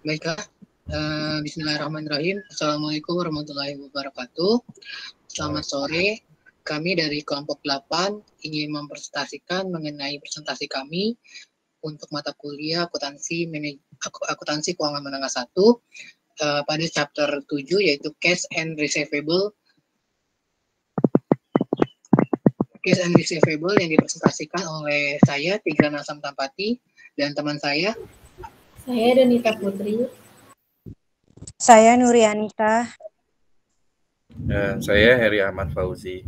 Baiklah, bismillahirrahmanirrahim. Assalamualaikum warahmatullahi wabarakatuh. Selamat sore. Kami dari kelompok 8 ingin mempresentasikan mengenai presentasi kami untuk mata kuliah akuntansi keuangan menengah 1 pada chapter 7 yaitu Cash and Receivable. Cash and Receivable yang dipresentasikan oleh saya Tigrana Samtampati dan teman saya. Saya Donita Putri. Saya Nurianita. Dan saya Heri Ahmad Fauzi.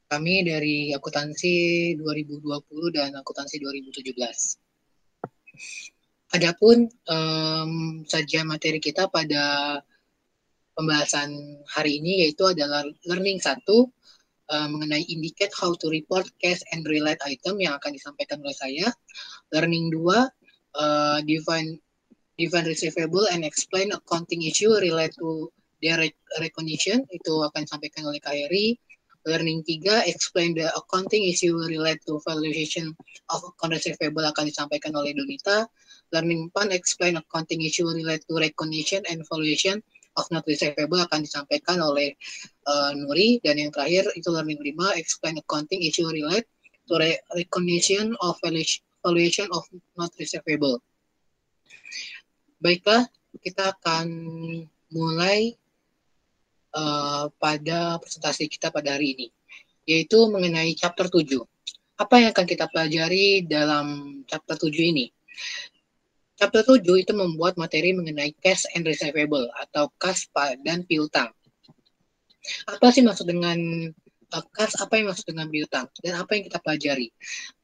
Kami dari akuntansi 2020 dan akuntansi 2017. Adapun saja materi kita pada pembahasan hari ini yaitu adalah learning 1 mengenai indicate how to report cash and related item yang akan disampaikan oleh saya. Learning 2 define receivable and explain accounting issue related to their recognition, itu akan disampaikan oleh Kak Heri. Learning 3 explain the accounting issue related to valuation of account receivable akan disampaikan oleh Donita. Learning 4 explain accounting issue related to recognition and valuation of not receivable akan disampaikan oleh Nuri. Dan yang terakhir itu learning 5 explain accounting issue related to recognition of valuation of not receivable. Baiklah, kita akan mulai pada presentasi kita pada hari ini, yaitu mengenai chapter 7. Apa yang akan kita pelajari dalam chapter 7 ini? Chapter 7 itu membuat materi mengenai cash and receivable atau kas dan piutang. Apa sih maksud dengan kas? Apa yang maksud dengan piutang? Dan apa yang kita pelajari?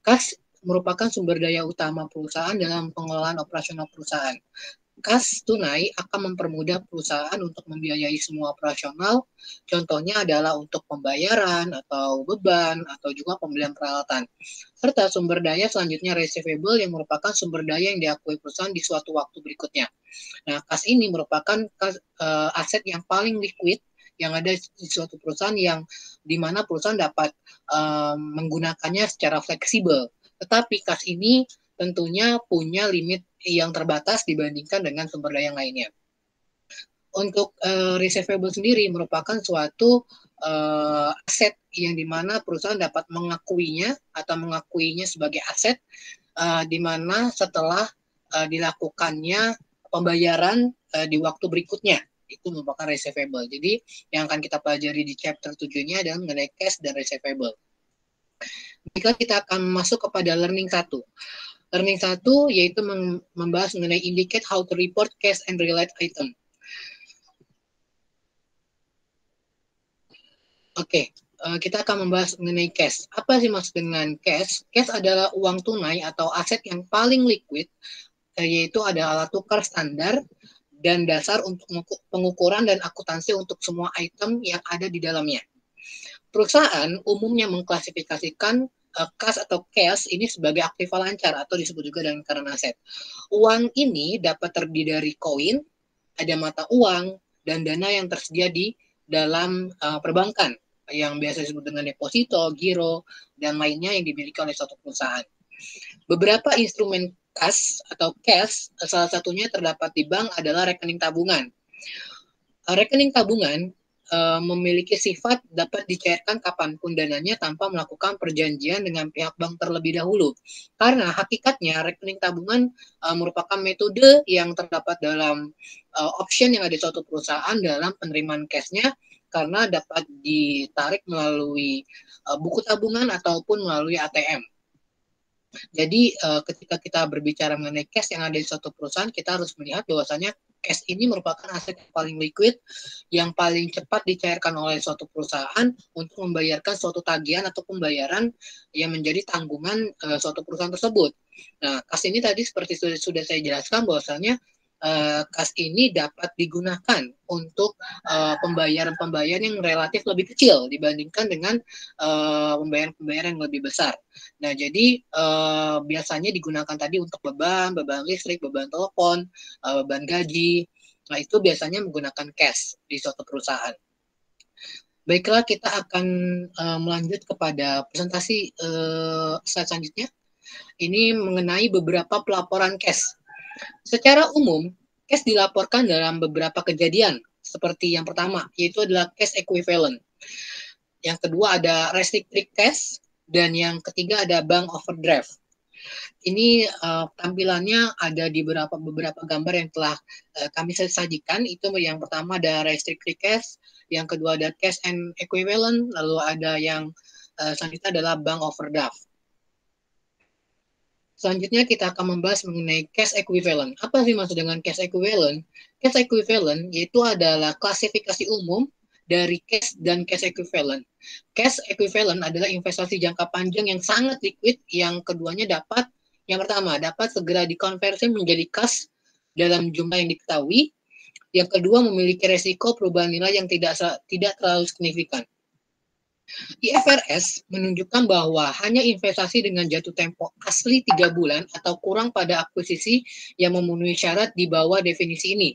Kas merupakan sumber daya utama perusahaan dalam pengelolaan operasional perusahaan. Kas tunai akan mempermudah perusahaan untuk membiayai semua operasional. Contohnya adalah untuk pembayaran atau beban atau juga pembelian peralatan. Serta sumber daya selanjutnya receivable yang merupakan sumber daya yang diakui perusahaan di suatu waktu berikutnya. Nah, kas ini merupakan aset yang paling liquid yang ada di suatu perusahaan yang dimana perusahaan dapat menggunakannya secara fleksibel. Tetapi kas ini tentunya punya limit yang terbatas dibandingkan dengan sumber daya yang lainnya. Untuk receivable sendiri merupakan suatu aset yang dimana perusahaan dapat mengakuinya sebagai aset dimana setelah dilakukannya pembayaran di waktu berikutnya. Itu merupakan receivable. Jadi yang akan kita pelajari di chapter 7-nya adalah mengenai cash dan receivable. Jika kita akan masuk kepada learning 1. Learning 1 yaitu membahas mengenai indicate how to report cash and related item. Oke, kita akan membahas mengenai cash. Apa sih maksud dengan cash? Cash adalah uang tunai atau aset yang paling liquid, yaitu adalah alat tukar standar dan dasar untuk pengukuran dan akuntansi untuk semua item yang ada di dalamnya. Perusahaan umumnya mengklasifikasikan kas atau cash ini sebagai aktiva lancar atau disebut juga dengan current asset. Uang ini dapat terdiri dari koin, ada mata uang, dan dana yang tersedia di dalam perbankan yang biasa disebut dengan deposito, giro, dan lainnya yang dimiliki oleh suatu perusahaan. Beberapa instrumen kas atau cash, salah satunya terdapat di bank adalah rekening tabungan. Rekening tabungan memiliki sifat dapat dicairkan kapanpun dananya tanpa melakukan perjanjian dengan pihak bank terlebih dahulu. Karena hakikatnya rekening tabungan merupakan metode yang terdapat dalam option yang ada di suatu perusahaan dalam penerimaan cashnya, karena dapat ditarik melalui buku tabungan ataupun melalui ATM. Jadi ketika kita berbicara mengenai cash yang ada di suatu perusahaan, kita harus melihat bahwasanya cash ini merupakan aset yang paling liquid, yang paling cepat dicairkan oleh suatu perusahaan untuk membayarkan suatu tagihan atau pembayaran yang menjadi tanggungan suatu perusahaan tersebut. Nah, kas ini tadi seperti sudah saya jelaskan bahwasanya kas ini dapat digunakan untuk pembayaran-pembayaran yang relatif lebih kecil dibandingkan dengan pembayaran-pembayaran yang lebih besar. Nah, jadi biasanya digunakan tadi untuk beban listrik, beban telepon, beban gaji. Nah, itu biasanya menggunakan cash di suatu perusahaan. Baiklah, kita akan melanjut kepada presentasi slide selanjutnya. Ini mengenai beberapa pelaporan cash. Secara umum, cash dilaporkan dalam beberapa kejadian, seperti yang pertama, yaitu adalah cash equivalent. Yang kedua ada restricted cash, dan yang ketiga ada bank overdraft. Ini tampilannya ada di beberapa gambar yang telah kami sajikan. Itu yang pertama ada restricted cash, yang kedua ada cash and equivalent, lalu ada yang selanjutnya adalah bank overdraft. Selanjutnya kita akan membahas mengenai cash equivalent. Apa sih maksud dengan cash equivalent? Cash equivalent yaitu adalah klasifikasi umum dari cash dan cash equivalent. Cash equivalent adalah investasi jangka panjang yang sangat liquid, yang keduanya dapat, yang pertama dapat segera dikonversi menjadi cash dalam jumlah yang diketahui. Yang kedua memiliki resiko perubahan nilai yang tidak terlalu signifikan. IFRS menunjukkan bahwa hanya investasi dengan jatuh tempo asli 3 bulan atau kurang pada akuisisi yang memenuhi syarat di bawah definisi ini.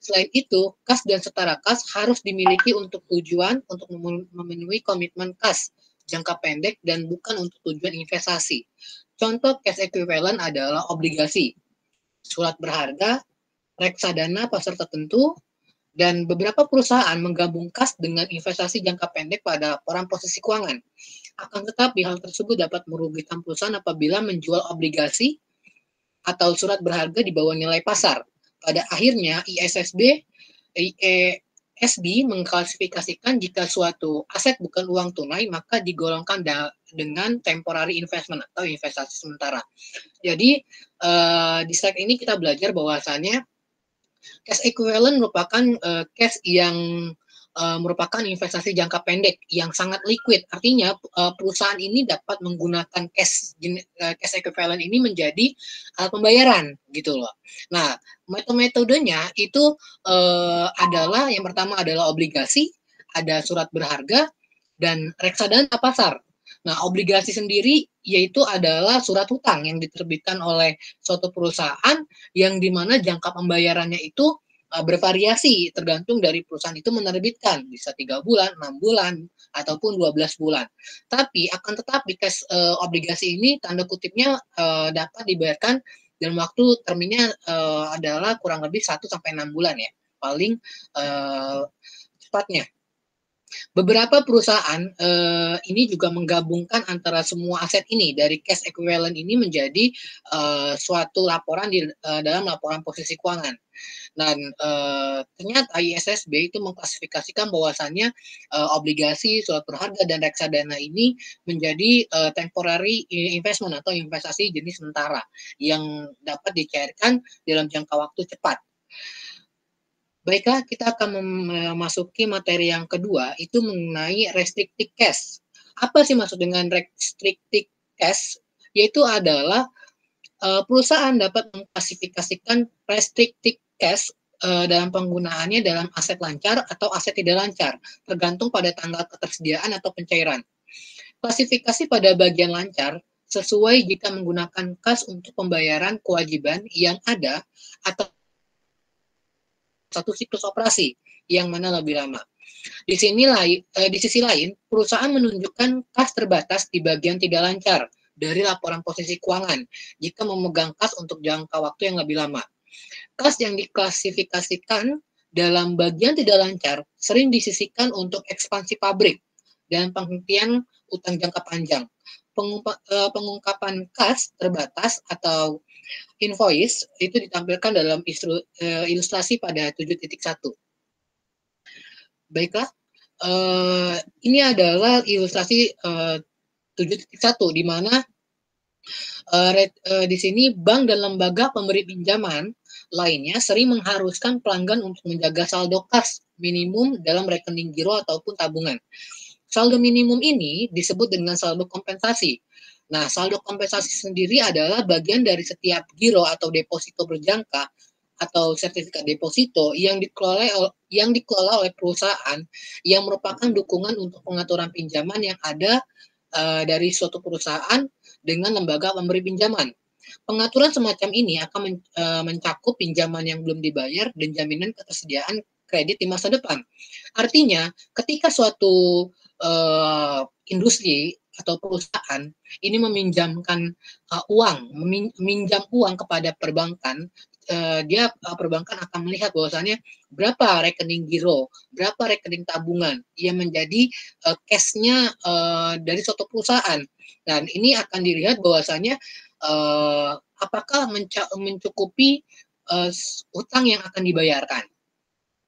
Selain itu, kas dan setara kas harus dimiliki untuk tujuan untuk memenuhi komitmen kas jangka pendek dan bukan untuk tujuan investasi. Contoh cash equivalent adalah obligasi, surat berharga, reksadana pasar tertentu, dan beberapa perusahaan menggabung kas dengan investasi jangka pendek pada laporan posisi keuangan. Akan tetapi hal tersebut dapat merugikan perusahaan apabila menjual obligasi atau surat berharga di bawah nilai pasar. Pada akhirnya ISSB mengklasifikasikan jika suatu aset bukan uang tunai maka digolongkan dengan temporary investment atau investasi sementara. Jadi di slide ini kita belajar bahwasannya cash equivalent merupakan cash yang merupakan investasi jangka pendek yang sangat liquid. Artinya perusahaan ini dapat menggunakan cash equivalent ini menjadi alat pembayaran gitu loh. Nah, metodenya itu adalah yang pertama adalah obligasi, ada surat berharga, dan reksadana pasar. Nah, obligasi sendiri yaitu adalah surat hutang yang diterbitkan oleh suatu perusahaan yang dimana jangka pembayarannya itu bervariasi tergantung dari perusahaan itu menerbitkan, bisa 3 bulan, 6 bulan, ataupun 12 bulan. Tapi akan tetapi obligasi ini tanda kutipnya dapat dibayarkan dalam waktu terminnya adalah kurang lebih 1-6 bulan ya, paling cepatnya. Beberapa perusahaan ini juga menggabungkan antara semua aset ini dari cash equivalent ini menjadi suatu laporan dalam laporan posisi keuangan. Dan ternyata ISSB itu mengklasifikasikan bahwasannya obligasi, surat berharga, dan reksadana ini menjadi temporary investment atau investasi jenis sementara yang dapat dicairkan dalam jangka waktu cepat. Baiklah, kita akan memasuki materi yang kedua, itu mengenai restricted cash. Apa sih maksud dengan restricted cash? Yaitu adalah perusahaan dapat mengklasifikasikan restricted cash dalam penggunaannya dalam aset lancar atau aset tidak lancar, tergantung pada tanggal ketersediaan atau pencairan. Klasifikasi pada bagian lancar sesuai jika menggunakan kas untuk pembayaran kewajiban yang ada atau satu siklus operasi yang mana lebih lama. Di sisi lain, perusahaan menunjukkan kas terbatas di bagian tidak lancar dari laporan posisi keuangan jika memegang kas untuk jangka waktu yang lebih lama. Kas yang diklasifikasikan dalam bagian tidak lancar sering disisihkan untuk ekspansi pabrik dan penghentian utang jangka panjang. Pengungkapan kas terbatas atau invoice itu ditampilkan dalam ilustrasi pada 7.1. Baiklah, ini adalah ilustrasi 7.1 di mana di sini bank dan lembaga pemberi pinjaman lainnya sering mengharuskan pelanggan untuk menjaga saldo kas minimum dalam rekening giro ataupun tabungan. Saldo minimum ini disebut dengan saldo kompensasi. Nah, saldo kompensasi sendiri adalah bagian dari setiap giro atau deposito berjangka atau sertifikat deposito yang dikelola oleh perusahaan yang merupakan dukungan untuk pengaturan pinjaman yang ada dari suatu perusahaan dengan lembaga pemberi pinjaman. Pengaturan semacam ini akan mencakup pinjaman yang belum dibayar dan jaminan ketersediaan kredit di masa depan. Artinya, ketika suatu industri atau perusahaan ini meminjamkan meminjam uang kepada perbankan, perbankan akan melihat bahwasannya berapa rekening giro, berapa rekening tabungan yang menjadi cash-nya dari suatu perusahaan. Dan ini akan dilihat bahwasannya apakah mencukupi utang yang akan dibayarkan.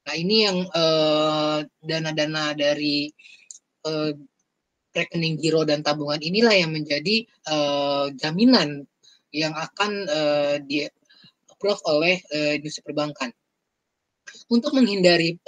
Nah, ini yang dana-dana dari rekening giro dan tabungan inilah yang menjadi jaminan yang akan di-approve oleh industri perbankan. Untuk menghindari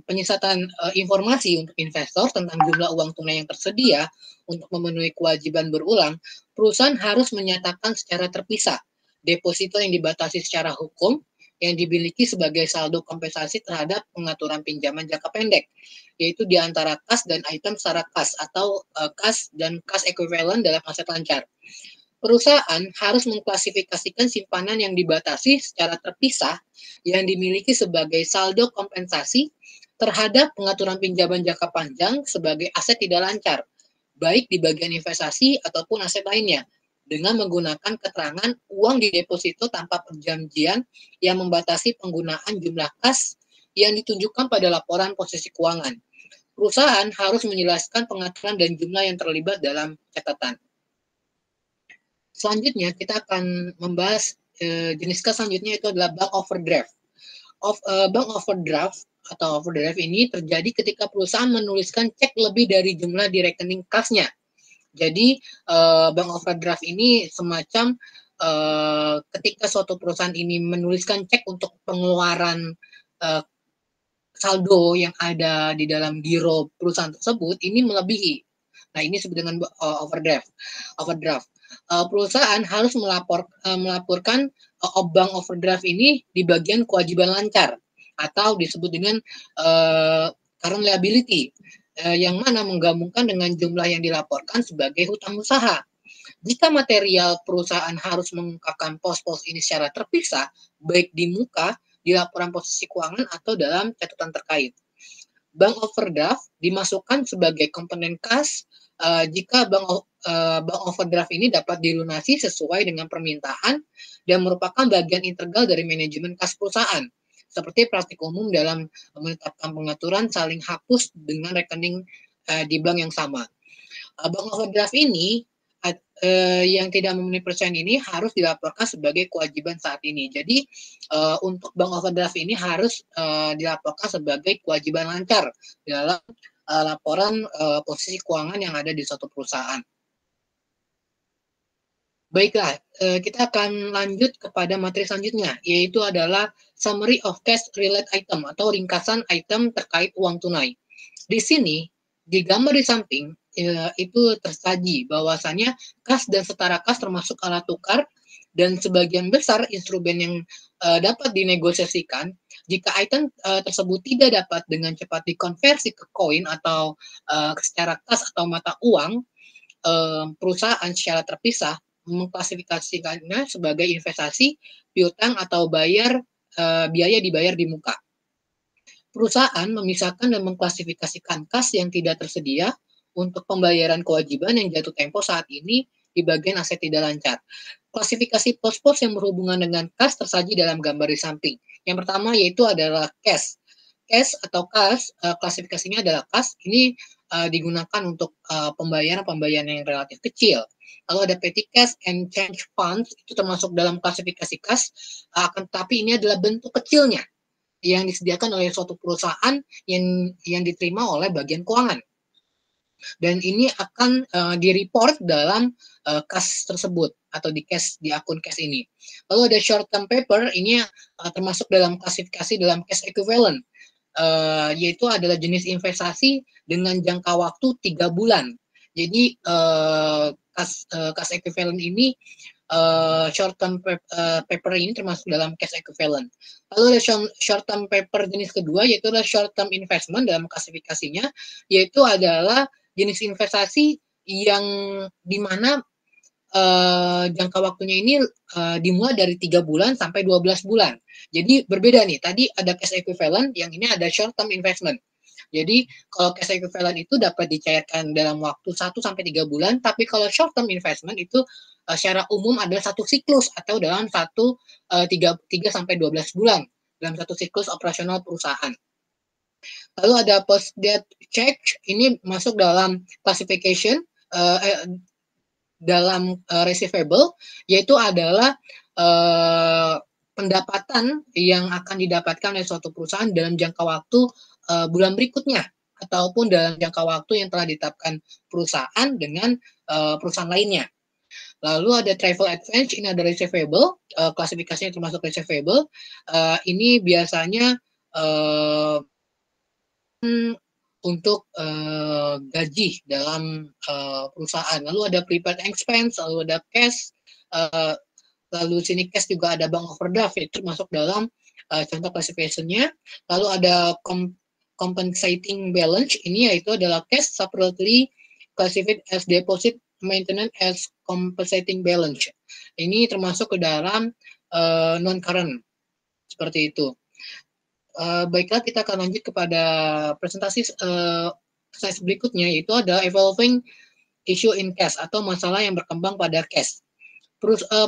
penyesatan informasi untuk investor tentang jumlah uang tunai yang tersedia untuk memenuhi kewajiban berulang, perusahaan harus menyatakan secara terpisah deposito yang dibatasi secara hukum yang dimiliki sebagai saldo kompensasi terhadap pengaturan pinjaman jangka pendek, yaitu di antara kas dan item secara kas atau kas dan kas ekuivalen dalam aset lancar. Perusahaan harus mengklasifikasikan simpanan yang dibatasi secara terpisah yang dimiliki sebagai saldo kompensasi terhadap pengaturan pinjaman jangka panjang sebagai aset tidak lancar, baik di bagian investasi ataupun aset lainnya, dengan menggunakan keterangan uang di deposito tanpa perjanjian yang membatasi penggunaan jumlah kas yang ditunjukkan pada laporan posisi keuangan. Perusahaan harus menjelaskan pengaturan dan jumlah yang terlibat dalam catatan. Selanjutnya kita akan membahas jenis kas selanjutnya, itu adalah bank overdraft. Bank overdraft atau overdraft ini terjadi ketika perusahaan menuliskan cek lebih dari jumlah di rekening kasnya. Jadi bank overdraft ini semacam ketika suatu perusahaan ini menuliskan cek untuk pengeluaran saldo yang ada di dalam giro perusahaan tersebut ini melebihi. Nah, ini disebut dengan overdraft. Perusahaan harus melaporkan bank overdraft ini di bagian kewajiban lancar atau disebut dengan current liability, yang mana menggabungkan dengan jumlah yang dilaporkan sebagai hutang usaha. Jika material perusahaan harus mengungkapkan pos-pos ini secara terpisah, baik di muka, di laporan posisi keuangan, atau dalam catatan terkait. Bank overdraft dimasukkan sebagai komponen kas jika bank overdraft ini dapat dilunasi sesuai dengan permintaan dan merupakan bagian integral dari manajemen kas perusahaan, seperti praktik umum dalam menetapkan pengaturan saling hapus dengan rekening di bank yang sama. Bank overdraft ini yang tidak memenuhi persyaratan ini harus dilaporkan sebagai kewajiban saat ini. Jadi untuk bank overdraft ini harus dilaporkan sebagai kewajiban lancar dalam laporan posisi keuangan yang ada di suatu perusahaan. Baiklah, kita akan lanjut kepada materi selanjutnya, yaitu adalah summary of cash related item atau ringkasan item terkait uang tunai. Di sini, di gambar di samping, itu tersaji bahwasannya kas dan setara kas termasuk alat tukar dan sebagian besar instrumen yang dapat dinegosiasikan. Jika item tersebut tidak dapat dengan cepat dikonversi ke koin atau secara kas atau mata uang, perusahaan secara terpisah mengklasifikasikannya sebagai investasi, piutang, atau biaya dibayar di muka. Perusahaan memisahkan dan mengklasifikasikan kas yang tidak tersedia untuk pembayaran kewajiban yang jatuh tempo saat ini di bagian aset tidak lancar. Klasifikasi pos-pos yang berhubungan dengan kas tersaji dalam gambar di samping. Yang pertama yaitu adalah cash. Cash atau kas, klasifikasinya adalah kas, ini digunakan untuk pembayaran yang relatif kecil. Lalu ada petty cash and change funds, itu termasuk dalam klasifikasi kas, akan tetapi ini adalah bentuk kecilnya yang disediakan oleh suatu perusahaan yang diterima oleh bagian keuangan. Dan ini akan di-report dalam kas tersebut atau di akun cash ini. Lalu ada short term paper, ini termasuk dalam klasifikasi dalam cash equivalent, yaitu adalah jenis investasi dengan jangka waktu 3 bulan. Jadi kas equivalent ini, short term paper ini termasuk dalam cash equivalent. Lalu ada short term paper jenis kedua, yaitu adalah short term investment dalam klasifikasinya, yaitu adalah jenis investasi yang dimana jangka waktunya ini dimulai dari 3 bulan sampai 12 bulan. Jadi berbeda nih, tadi ada cash equivalent, yang ini ada short term investment. Jadi kalau cash equivalent itu dapat dicairkan dalam waktu 1-3 bulan, tapi kalau short term investment itu secara umum adalah satu siklus atau dalam 3-12 bulan dalam satu siklus operasional perusahaan. Lalu ada post debt check, ini masuk dalam classification dalam receivable, yaitu adalah pendapatan yang akan didapatkan oleh suatu perusahaan dalam jangka waktu bulan berikutnya ataupun dalam jangka waktu yang telah ditetapkan perusahaan dengan perusahaan lainnya. Lalu ada travel advance, ini ada receivable, klasifikasinya termasuk receivable. Ini biasanya untuk gaji dalam perusahaan. Lalu ada prepaid expense, lalu ada cash, lalu sini cash juga ada bank overdraft, itu masuk dalam contoh classification-nya. Lalu ada compensating balance, ini yaitu adalah cash separately classified as deposit maintenance as compensating balance. Ini termasuk ke dalam non-current, seperti itu. Baiklah, kita akan lanjut kepada presentasi slide berikutnya, yaitu ada evolving issue in cash atau masalah yang berkembang pada cash.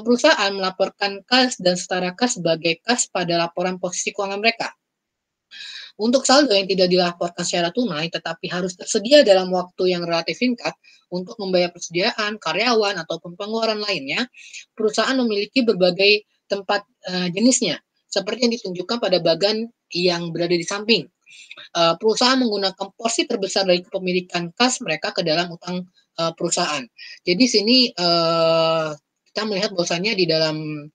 Perusahaan melaporkan kas dan setara kas sebagai kas pada laporan posisi keuangan mereka. Untuk saldo yang tidak dilaporkan secara tunai tetapi harus tersedia dalam waktu yang relatif singkat untuk membayar persediaan, karyawan, ataupun pengeluaran lainnya, perusahaan memiliki berbagai tempat jenisnya, seperti yang ditunjukkan pada bagan yang berada di samping. Perusahaan menggunakan porsi terbesar dari kepemilikan kas mereka ke dalam utang perusahaan. Jadi sini kita melihat bahwasannya di dalam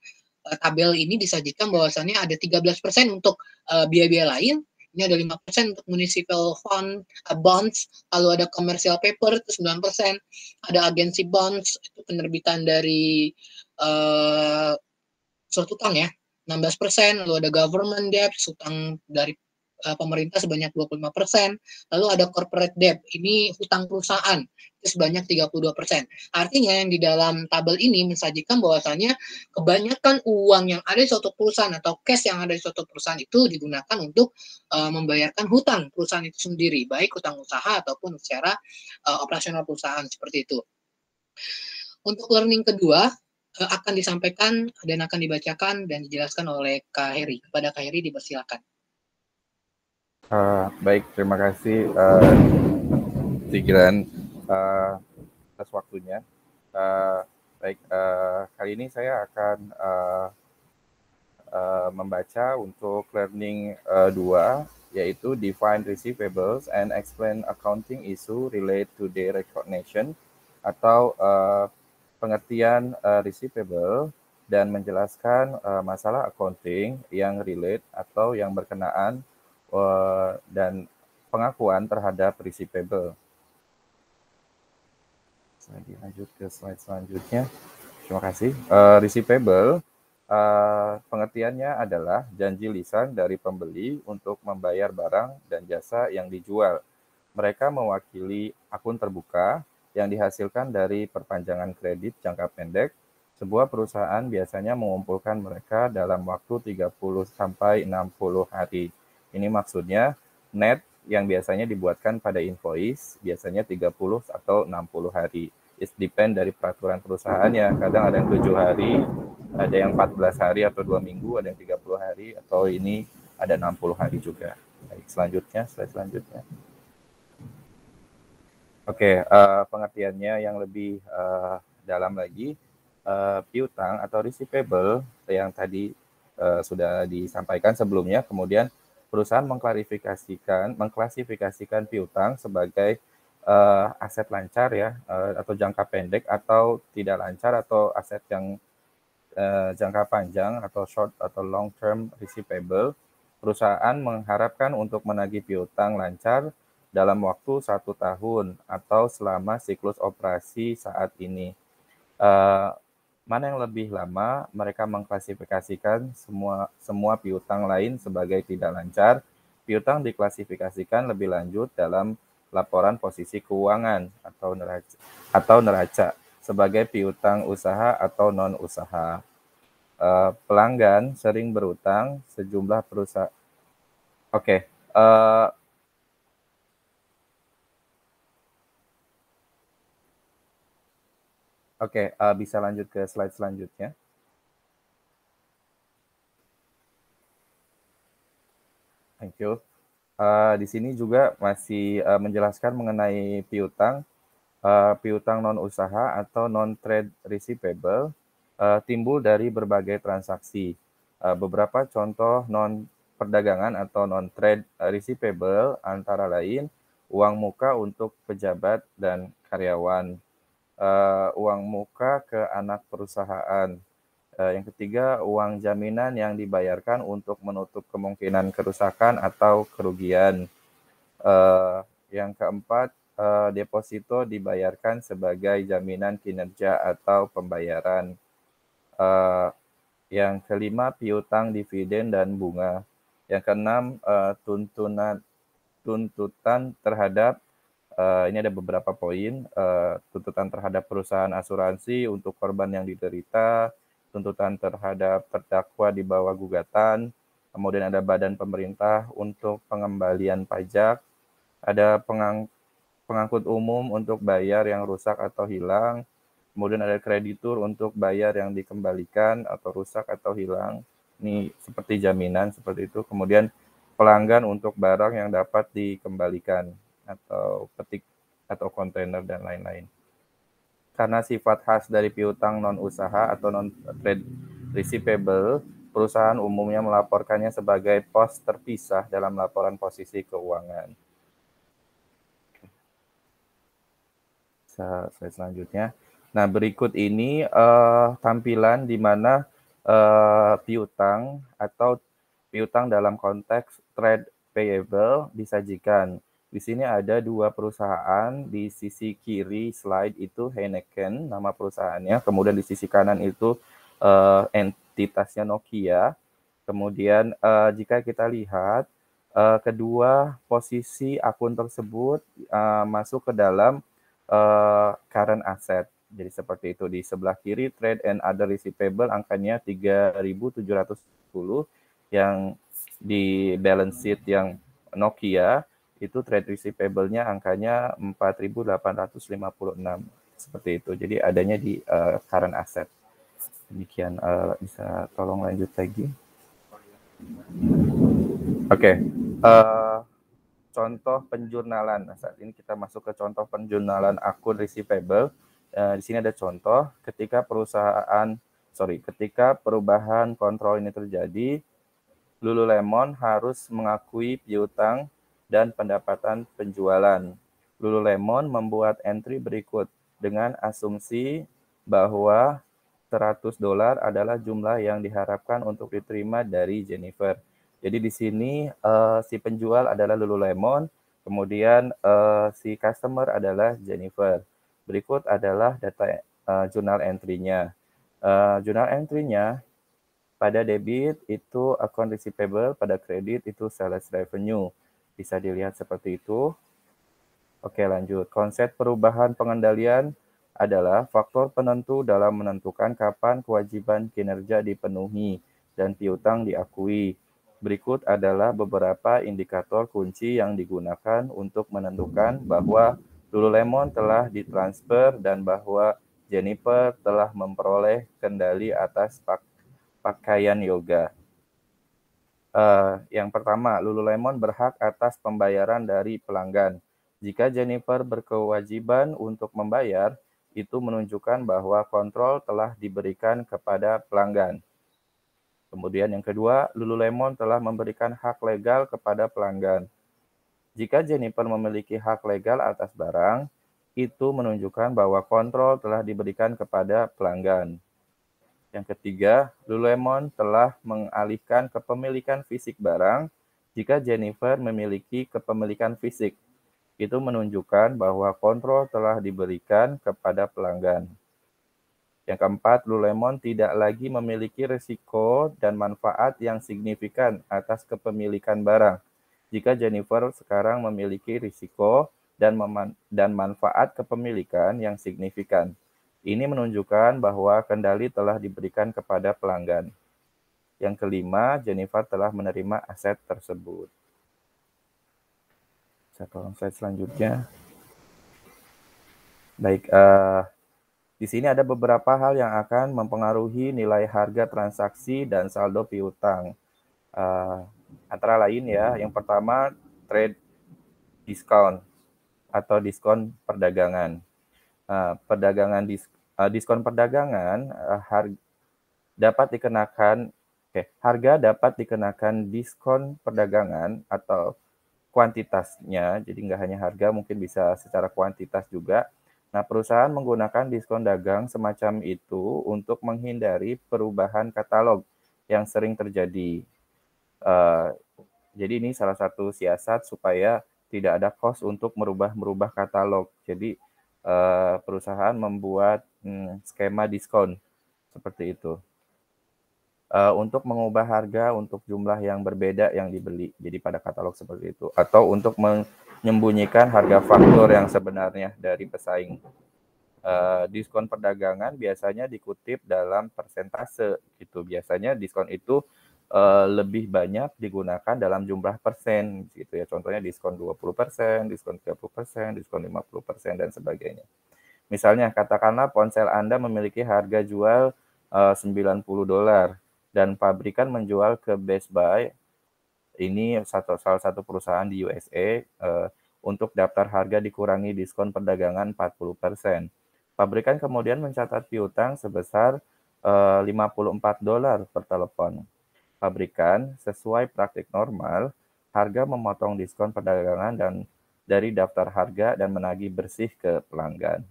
tabel ini disajikan bahwasannya ada 13% untuk biaya-biaya lain. Ini ada 5% untuk municipal fund, bonds, lalu ada commercial paper itu 9%, ada agency bonds, itu penerbitan dari suatu utang ya, 16%, lalu ada government debt, utang dari pemerintah sebanyak 25%, lalu ada corporate debt, ini hutang perusahaan, itu sebanyak 32%. Artinya yang di dalam tabel ini mensajikan bahwasannya kebanyakan uang yang ada di suatu perusahaan atau cash yang ada di suatu perusahaan itu digunakan untuk membayarkan hutang perusahaan itu sendiri, baik hutang usaha ataupun secara operasional perusahaan, seperti itu. Untuk learning kedua, akan disampaikan dan akan dibacakan dan dijelaskan oleh Kak Heri. Kepada Kak Heri dipersilakan. Baik, terima kasih Tigran atas waktunya. Baik, kali ini saya akan membaca untuk learning 2, yaitu Define Receivables and Explain Accounting Issue Relate to the Recognition, atau pengertian receivable dan menjelaskan masalah accounting yang relate atau yang berkenaan dan pengakuan terhadap receivable. Saya lanjut ke slide selanjutnya. Terima kasih. Receivable pengertiannya adalah janji lisan dari pembeli untuk membayar barang dan jasa yang dijual. Mereka mewakili akun terbuka yang dihasilkan dari perpanjangan kredit jangka pendek. Sebuah perusahaan biasanya mengumpulkan mereka dalam waktu 30 sampai 60 hari. Ini maksudnya net yang biasanya dibuatkan pada invoice, biasanya 30 atau 60 hari. It depend dari peraturan perusahaannya. Kadang ada yang 7 hari, ada yang 14 hari atau 2 minggu, ada yang 30 hari, atau ini ada 60 hari juga. Baik, selanjutnya, slide selanjutnya. Oke, pengertiannya yang lebih dalam lagi, piutang atau receivable yang tadi sudah disampaikan sebelumnya, kemudian perusahaan mengklasifikasikan piutang sebagai aset lancar ya, atau jangka pendek atau tidak lancar, atau aset yang jangka panjang atau short atau long term receivable. Perusahaan mengharapkan untuk menagih piutang lancar dalam waktu 1 tahun atau selama siklus operasi saat ini. Mana yang lebih lama, mereka mengklasifikasikan semua piutang lain sebagai tidak lancar. Piutang diklasifikasikan lebih lanjut dalam laporan posisi keuangan atau neraca sebagai piutang usaha atau non-usaha. Pelanggan sering berutang sejumlah perusahaan. Oke, bisa lanjut ke slide selanjutnya. Thank you. Di sini juga masih menjelaskan mengenai piutang. Piutang non-usaha atau non-trade receivable timbul dari berbagai transaksi. Beberapa contoh non-perdagangan atau non-trade receivable antara lain uang muka untuk pejabat dan karyawan, uang muka ke anak perusahaan. Yang ketiga, uang jaminan yang dibayarkan untuk menutup kemungkinan kerusakan atau kerugian. Yang keempat, deposito dibayarkan sebagai jaminan kinerja atau pembayaran. Yang kelima, piutang dividen dan bunga. Yang keenam, tuntutan terhadap ini ada beberapa poin, tuntutan terhadap perusahaan asuransi untuk korban yang diderita, tuntutan terhadap terdakwa di bawah gugatan, kemudian ada badan pemerintah untuk pengembalian pajak, ada pengangkut umum untuk bayar yang rusak atau hilang, kemudian ada kreditur untuk bayar yang dikembalikan atau rusak atau hilang, ini seperti jaminan seperti itu, kemudian pelanggan untuk barang yang dapat dikembalikan, atau petik atau kontainer dan lain-lain. Karena sifat khas dari piutang non-usaha atau non-trade receivable, perusahaan umumnya melaporkannya sebagai pos terpisah dalam laporan posisi keuangan. Slide selanjutnya. Nah, berikut ini tampilan di mana piutang atau piutang dalam konteks trade payable disajikan. Di sini ada dua perusahaan, di sisi kiri slide itu Heineken, nama perusahaannya, kemudian di sisi kanan itu entitasnya Nokia. Kemudian jika kita lihat, kedua posisi akun tersebut masuk ke dalam current asset. Jadi seperti itu, di sebelah kiri trade and other receivable angkanya 3.710, yang di balance sheet yang Nokia itu trade receivable-nya angkanya 4.856 seperti itu. Jadi adanya di current asset. Demikian, bisa tolong lanjut lagi. Oke. Contoh penjurnalan. Nah, saat ini kita masuk ke contoh penjurnalan akun receivable. Di sini ada contoh ketika ketika perubahan kontrol ini terjadi, Lululemon harus mengakui piutang dan pendapatan penjualan. Lululemon membuat entry berikut dengan asumsi bahwa $100 adalah jumlah yang diharapkan untuk diterima dari Jennifer. Jadi di sini si penjual adalah Lululemon, kemudian si customer adalah Jennifer. Berikut adalah data jurnal entry-nya. Jurnal entry-nya pada debit itu account receivable, pada kredit itu sales revenue. Bisa dilihat seperti itu. Oke, lanjut. Konsep perubahan pengendalian adalah faktor penentu dalam menentukan kapan kewajiban kinerja dipenuhi dan piutang diakui. Berikut adalah beberapa indikator kunci yang digunakan untuk menentukan bahwa Lululemon telah ditransfer dan bahwa Jennifer telah memperoleh kendali atas pakaian yoga. Yang pertama, Lululemon berhak atas pembayaran dari pelanggan. Jika Jennifer berkewajiban untuk membayar, itu menunjukkan bahwa kontrol telah diberikan kepada pelanggan. Kemudian yang kedua, Lululemon telah memberikan hak legal kepada pelanggan. Jika Jennifer memiliki hak legal atas barang, itu menunjukkan bahwa kontrol telah diberikan kepada pelanggan. Yang ketiga, Lululemon telah mengalihkan kepemilikan fisik barang jika Jennifer memiliki kepemilikan fisik. Itu menunjukkan bahwa kontrol telah diberikan kepada pelanggan. Yang keempat, Lululemon tidak lagi memiliki risiko dan manfaat yang signifikan atas kepemilikan barang. Jika Jennifer sekarang memiliki risiko dan manfaat kepemilikan yang signifikan. Ini menunjukkan bahwa kendali telah diberikan kepada pelanggan. Yang kelima, Jennifer telah menerima aset tersebut. Saya tolong slide selanjutnya. Baik, Di sini ada beberapa hal yang akan mempengaruhi nilai harga transaksi dan saldo piutang. Antara lain ya, yang pertama trade discount atau diskon perdagangan. Diskon perdagangan harga dapat dikenakan diskon perdagangan atau kuantitasnya, jadi nggak hanya harga, mungkin bisa secara kuantitas juga. Nah, perusahaan menggunakan diskon dagang semacam itu untuk menghindari perubahan katalog yang sering terjadi. Jadi ini salah satu siasat supaya tidak ada cost untuk merubah katalog. Jadi perusahaan membuat skema diskon seperti itu. Untuk mengubah harga untuk jumlah yang berbeda yang dibeli, jadi pada katalog seperti itu, atau untuk menyembunyikan harga faktur yang sebenarnya dari pesaing. Diskon perdagangan biasanya dikutip dalam persentase gitu. Biasanya diskon itu lebih banyak digunakan dalam jumlah persen gitu ya. Contohnya diskon 20%, diskon 30%, diskon 50% dan sebagainya. Misalnya katakanlah ponsel Anda memiliki harga jual $90 dan pabrikan menjual ke Best Buy, ini salah satu perusahaan di USA, untuk daftar harga dikurangi diskon perdagangan 40%. Pabrikan kemudian mencatat piutang sebesar $54 per telepon. Pabrikan, sesuai praktik normal, harga memotong diskon perdagangan dan dari daftar harga dan menagih bersih ke pelanggan.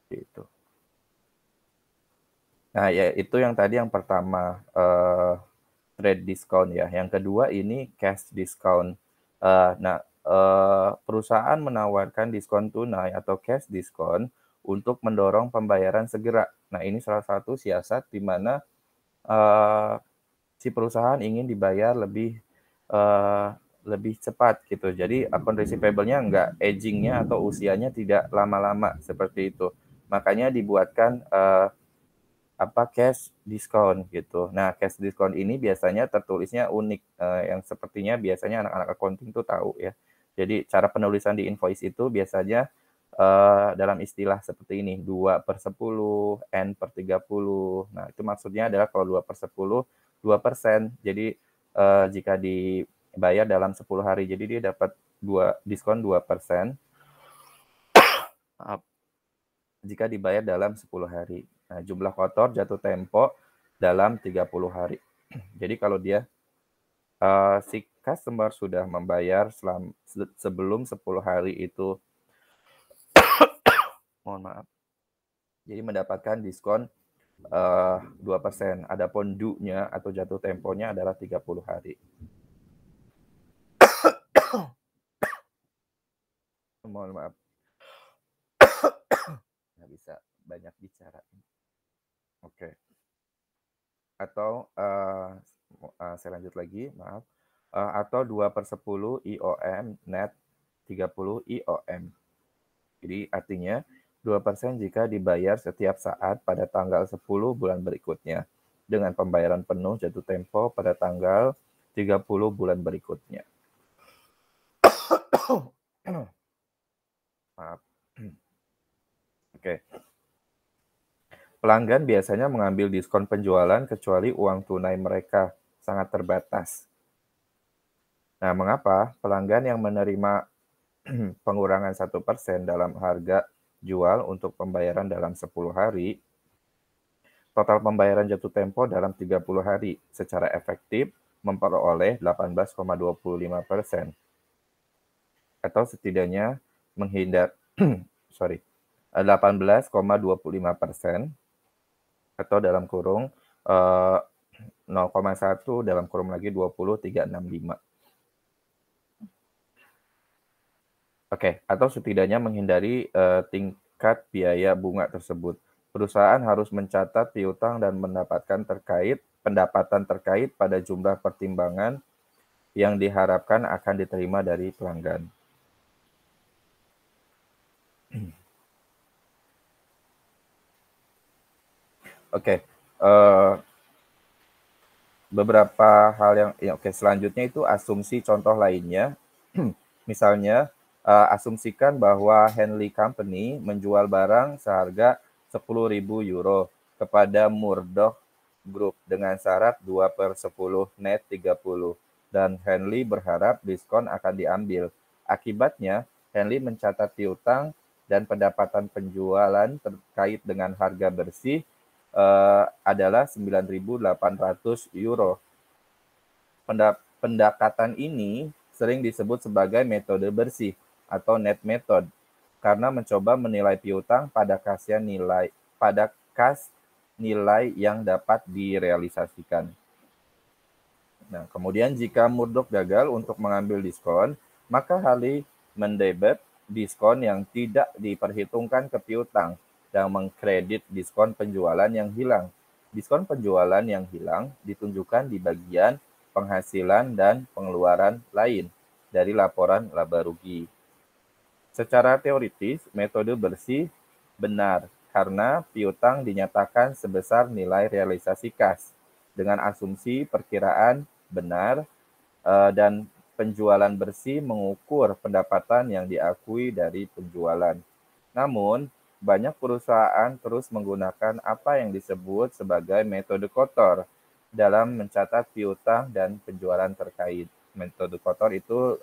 Gitu. Nah, ya itu yang tadi yang pertama, trade discount ya. Yang kedua ini cash discount. Perusahaan menawarkan diskon tunai atau cash discount untuk mendorong pembayaran segera. Nah, ini salah satu siasat di mana si perusahaan ingin dibayar lebih cepat gitu. Jadi account receivable-nya enggak aging-nya atau usianya tidak lama-lama seperti itu. Makanya dibuatkan cash discount gitu. Nah, cash discount ini biasanya tertulisnya unik, yang sepertinya biasanya anak-anak accounting tuh tahu ya. Jadi cara penulisan di invoice itu biasanya dalam istilah seperti ini, 2/10, N/30. Nah, itu maksudnya adalah kalau 2/10, 2%. Jadi jika dibayar dalam 10 hari, jadi dia dapat diskon 2%. Jika dibayar dalam 10 hari. Nah, jumlah kotor jatuh tempo dalam 30 hari. Jadi kalau dia si customer sudah membayar sebelum 10 hari itu, mohon maaf, jadi mendapatkan diskon 2%. Adapun due-nya atau jatuh temponya adalah 30 hari. Mohon maaf. Nggak bisa banyak bicara. Oke. Atau saya lanjut lagi, maaf. Atau 2/10 IOM net 30 IOM. Jadi artinya 2% jika dibayar setiap saat pada tanggal 10 bulan berikutnya, dengan pembayaran penuh jatuh tempo pada tanggal 30 bulan berikutnya. Maaf. Oke. Pelanggan biasanya mengambil diskon penjualan kecuali uang tunai mereka sangat terbatas. Nah, mengapa pelanggan yang menerima pengurangan 1% dalam harga jual untuk pembayaran dalam 10 hari, total pembayaran jatuh tempo dalam 30 hari, secara efektif memperoleh 18,25%. Atau setidaknya menghindar 18,25%, atau dalam kurung 0,1 dalam kurung lagi 20,365. Oke, atau setidaknya menghindari tingkat biaya bunga tersebut. Perusahaan harus mencatat piutang dan pendapatan terkait pada jumlah pertimbangan yang diharapkan akan diterima dari pelanggan. Oke, beberapa hal yang selanjutnya itu asumsi contoh lainnya. Misalnya asumsikan bahwa Henley Company menjual barang seharga €10.000 kepada Murdoch Group dengan syarat 2/10 net 30, dan Henley berharap diskon akan diambil. Akibatnya, Henley mencatat piutang dan pendapatan penjualan terkait dengan harga bersih adalah €9.800. Pendekatan ini sering disebut sebagai metode bersih atau net method karena mencoba menilai piutang pada kas nilai yang dapat direalisasikan. Nah, kemudian jika Murdoch gagal untuk mengambil diskon, maka Henley mendebet diskon yang tidak diperhitungkan ke piutang dan mengkredit diskon penjualan yang hilang. Diskon penjualan yang hilang ditunjukkan di bagian penghasilan dan pengeluaran lain dari laporan laba rugi. Secara teoritis, metode bersih benar karena piutang dinyatakan sebesar nilai realisasi kas dengan asumsi perkiraan benar, dan penjualan bersih mengukur pendapatan yang diakui dari penjualan. Namun, banyak perusahaan terus menggunakan apa yang disebut sebagai metode kotor dalam mencatat piutang dan penjualan terkait. Metode kotor itu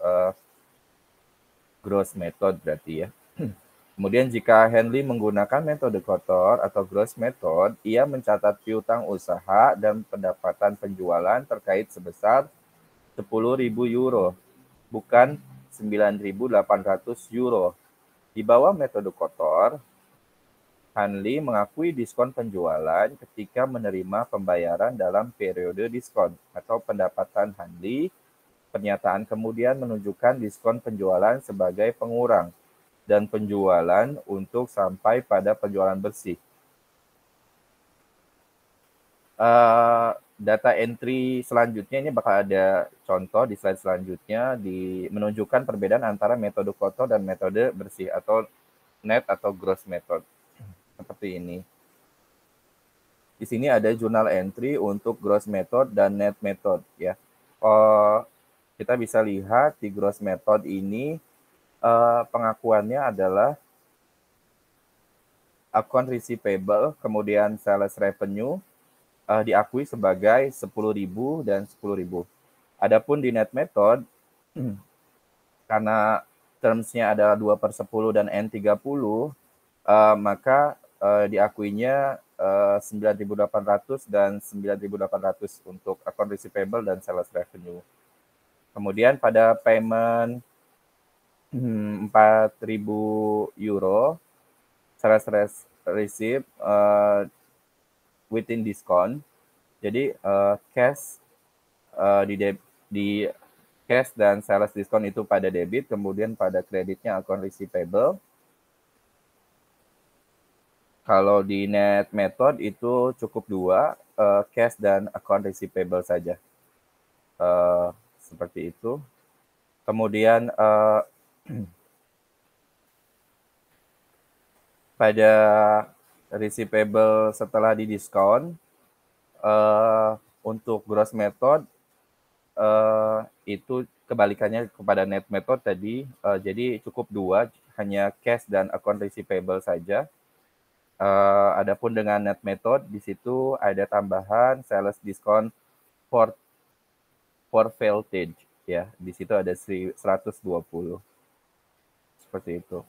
gross method berarti ya. Kemudian jika Henley menggunakan metode kotor atau gross method, ia mencatat piutang usaha dan pendapatan penjualan terkait sebesar €10.000, bukan €9.800. Di bawah metode kotor, Henley mengakui diskon penjualan ketika menerima pembayaran dalam periode diskon atau pendapatan Henley. Pernyataan kemudian menunjukkan diskon penjualan sebagai pengurang dan penjualan untuk sampai pada penjualan bersih. Data entry selanjutnya ini bakal ada contoh di slide selanjutnya menunjukkan perbedaan antara metode kotor dan metode bersih atau net atau gross method. Seperti ini. Di sini ada journal entry untuk gross method dan net method ya. Kita bisa lihat di gross method ini pengakuannya adalah account receivable, kemudian sales revenue diakui sebagai 10.000 dan 10.000. Adapun di net method, karena terms-nya ada 2/10 dan N30, maka diakuinya 9.800 dan 9.800 untuk account receivable dan sales revenue. Kemudian pada payment €4.000 sales receipt within discount. Jadi cash di cash dan sales discount itu pada debit, kemudian pada kreditnya account receivable. Kalau di net method itu cukup dua, cash dan account receivable saja. Seperti itu. Kemudian pada receivable setelah didiskon, untuk gross method itu kebalikannya kepada net method tadi, jadi cukup dua, hanya cash dan account receivable saja. Adapun dengan net method di situ ada tambahan sales discount for voltage ya, di situ ada 120. Seperti itu.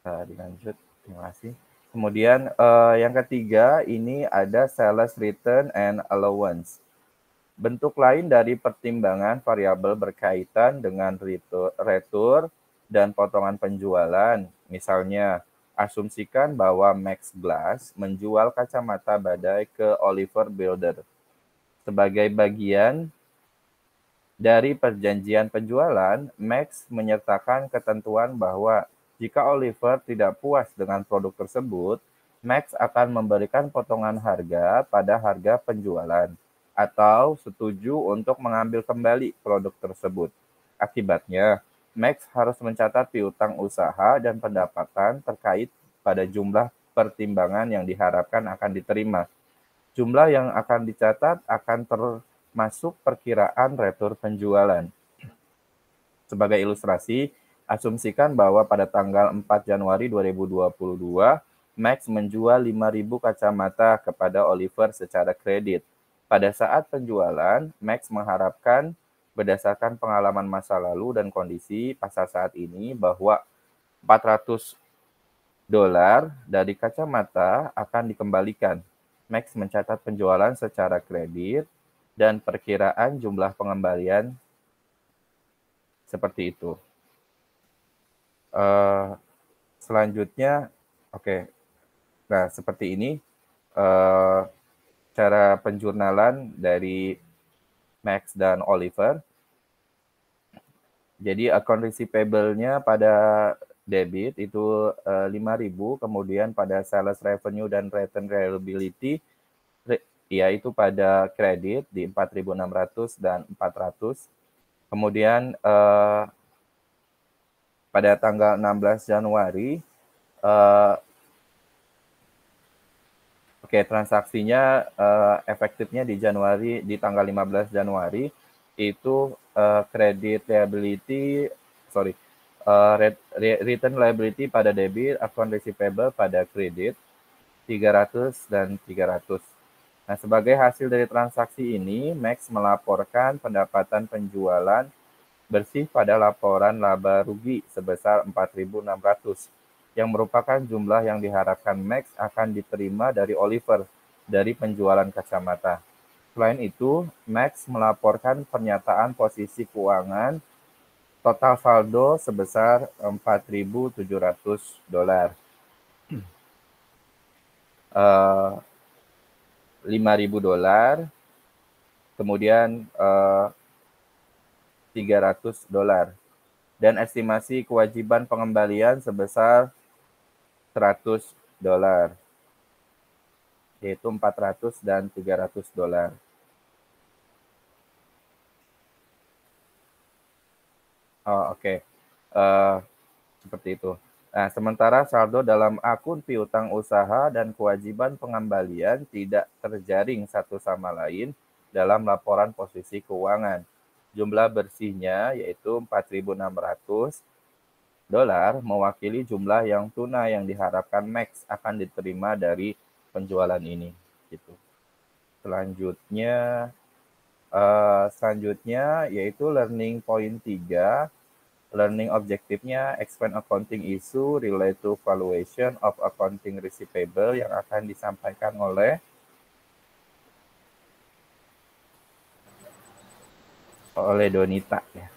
Dilanjut, terima kasih. Kemudian yang ketiga ini ada sales return and allowance. Bentuk lain dari pertimbangan variabel berkaitan dengan retur dan potongan penjualan. Misalnya, asumsikan bahwa Max Glass menjual kacamata badai ke Oliver Builder. Sebagai bagian dari perjanjian penjualan, Max menyertakan ketentuan bahwa jika Oliver tidak puas dengan produk tersebut, Max akan memberikan potongan harga pada harga penjualan atau setuju untuk mengambil kembali produk tersebut. Akibatnya, Max harus mencatat piutang usaha dan pendapatan terkait pada jumlah pertimbangan yang diharapkan akan diterima. Jumlah yang akan dicatat akan termasuk perkiraan retur penjualan. Sebagai ilustrasi, asumsikan bahwa pada tanggal 4 Januari 2022, Max menjual 5.000 kacamata kepada Oliver secara kredit. Pada saat penjualan, Max mengharapkan berdasarkan pengalaman masa lalu dan kondisi pasar saat ini bahwa $400 dari kacamata akan dikembalikan. Max mencatat penjualan secara kredit dan perkiraan jumlah pengembalian seperti itu. Selanjutnya, oke. Nah, seperti ini cara penjurnalan dari Max dan Oliver. Jadi account receivable-nya pada debit itu 5.000, kemudian pada sales revenue dan return reliability yaitu pada kredit di 4.600 dan 400. Kemudian pada tanggal 16 Januari transaksinya efektifnya di tanggal 15 Januari itu credit liability return liability pada debit, account receivable pada kredit 300 dan 300. Nah, sebagai hasil dari transaksi ini, Max melaporkan pendapatan penjualan bersih pada laporan laba rugi sebesar 4.600, yang merupakan jumlah yang diharapkan Max akan diterima dari Oliver dari penjualan kacamata. Selain itu, Max melaporkan pernyataan posisi keuangan total saldo sebesar $4.700. $5.000, kemudian $300, dan estimasi kewajiban pengembalian sebesar $100, yaitu $400 dan $300. Seperti itu. Nah, sementara saldo dalam akun piutang usaha dan kewajiban pengembalian tidak terjaring satu sama lain dalam laporan posisi keuangan. Jumlah bersihnya yaitu $4.600 mewakili jumlah yang tunai yang diharapkan Max akan diterima dari penjualan ini. Gitu. Selanjutnya yaitu learning point 3. Learning objektifnya expand accounting issue relate to valuation of accounting receivable yang akan disampaikan oleh Donita ya.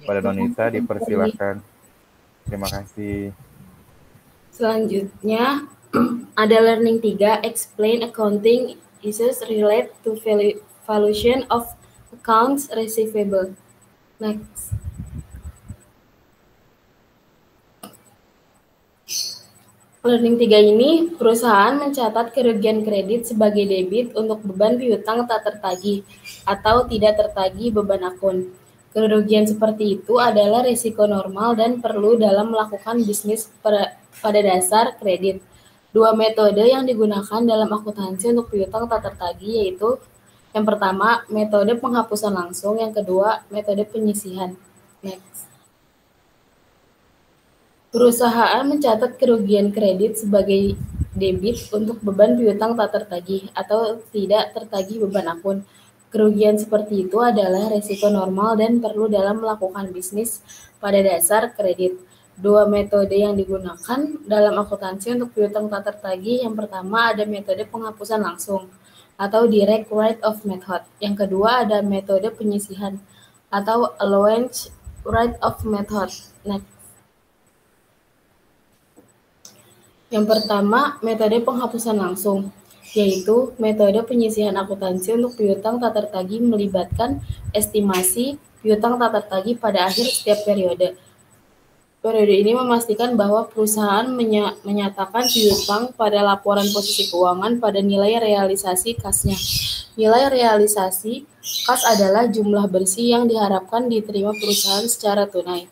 Pada Donita dipersilakan. Terima kasih. Selanjutnya ada learning 3, explain accounting issues relate to valuation of accounts receivable. Next. Learning 3 ini, perusahaan mencatat kerugian kredit sebagai debit untuk beban piutang tak tertagih atau tidak tertagih beban akun. Kerugian seperti itu adalah risiko normal dan perlu dalam melakukan bisnis pada dasar kredit. Dua metode yang digunakan dalam akuntansi untuk piutang tak tertagih yaitu yang pertama, metode penghapusan langsung, yang kedua, metode penyisihan. Next. Perusahaan mencatat kerugian kredit sebagai debit untuk beban piutang tak tertagih atau tidak tertagih beban akun. Kerugian seperti itu adalah risiko normal dan perlu dalam melakukan bisnis pada dasar kredit. Dua metode yang digunakan dalam akuntansi untuk piutang tak tertagih, yang pertama ada metode penghapusan langsung atau direct write-off method. Yang kedua ada metode penyisihan atau allowance write-off method. Next. Yang pertama, metode penghapusan langsung, yaitu metode penyisihan akuntansi untuk piutang tak tertagih melibatkan estimasi piutang tak tertagih pada akhir setiap periode. Periode ini memastikan bahwa perusahaan menyatakan piutang pada laporan posisi keuangan pada nilai realisasi kasnya. Nilai realisasi kas adalah jumlah bersih yang diharapkan diterima perusahaan secara tunai.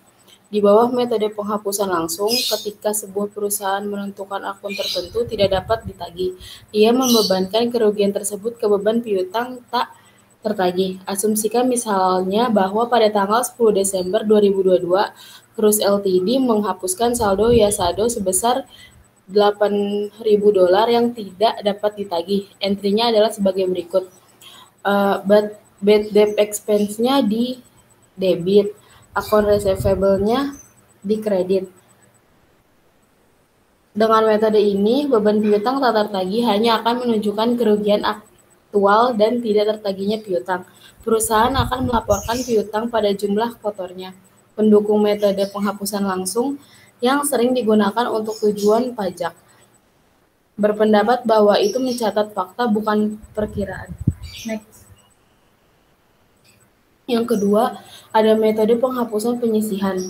Di bawah metode penghapusan langsung, ketika sebuah perusahaan menentukan akun tertentu tidak dapat ditagih, ia membebankan kerugian tersebut ke beban piutang tak tertagih. Asumsikan misalnya bahwa pada tanggal 10 Desember 2022, Cruise Ltd menghapuskan saldo Yasado sebesar $8.000 yang tidak dapat ditagih. Entry-nya adalah sebagai berikut. Bad debt expense-nya di debit, account receivable-nya di kredit. Dengan metode ini, beban piutang tak tertagih hanya akan menunjukkan kerugian aktual dan tidak tertagihnya piutang. Perusahaan akan melaporkan piutang pada jumlah kotornya. Pendukung metode penghapusan langsung yang sering digunakan untuk tujuan pajak berpendapat bahwa itu mencatat fakta bukan perkiraan. Next. Yang kedua, ada metode penghapusan penyisihan.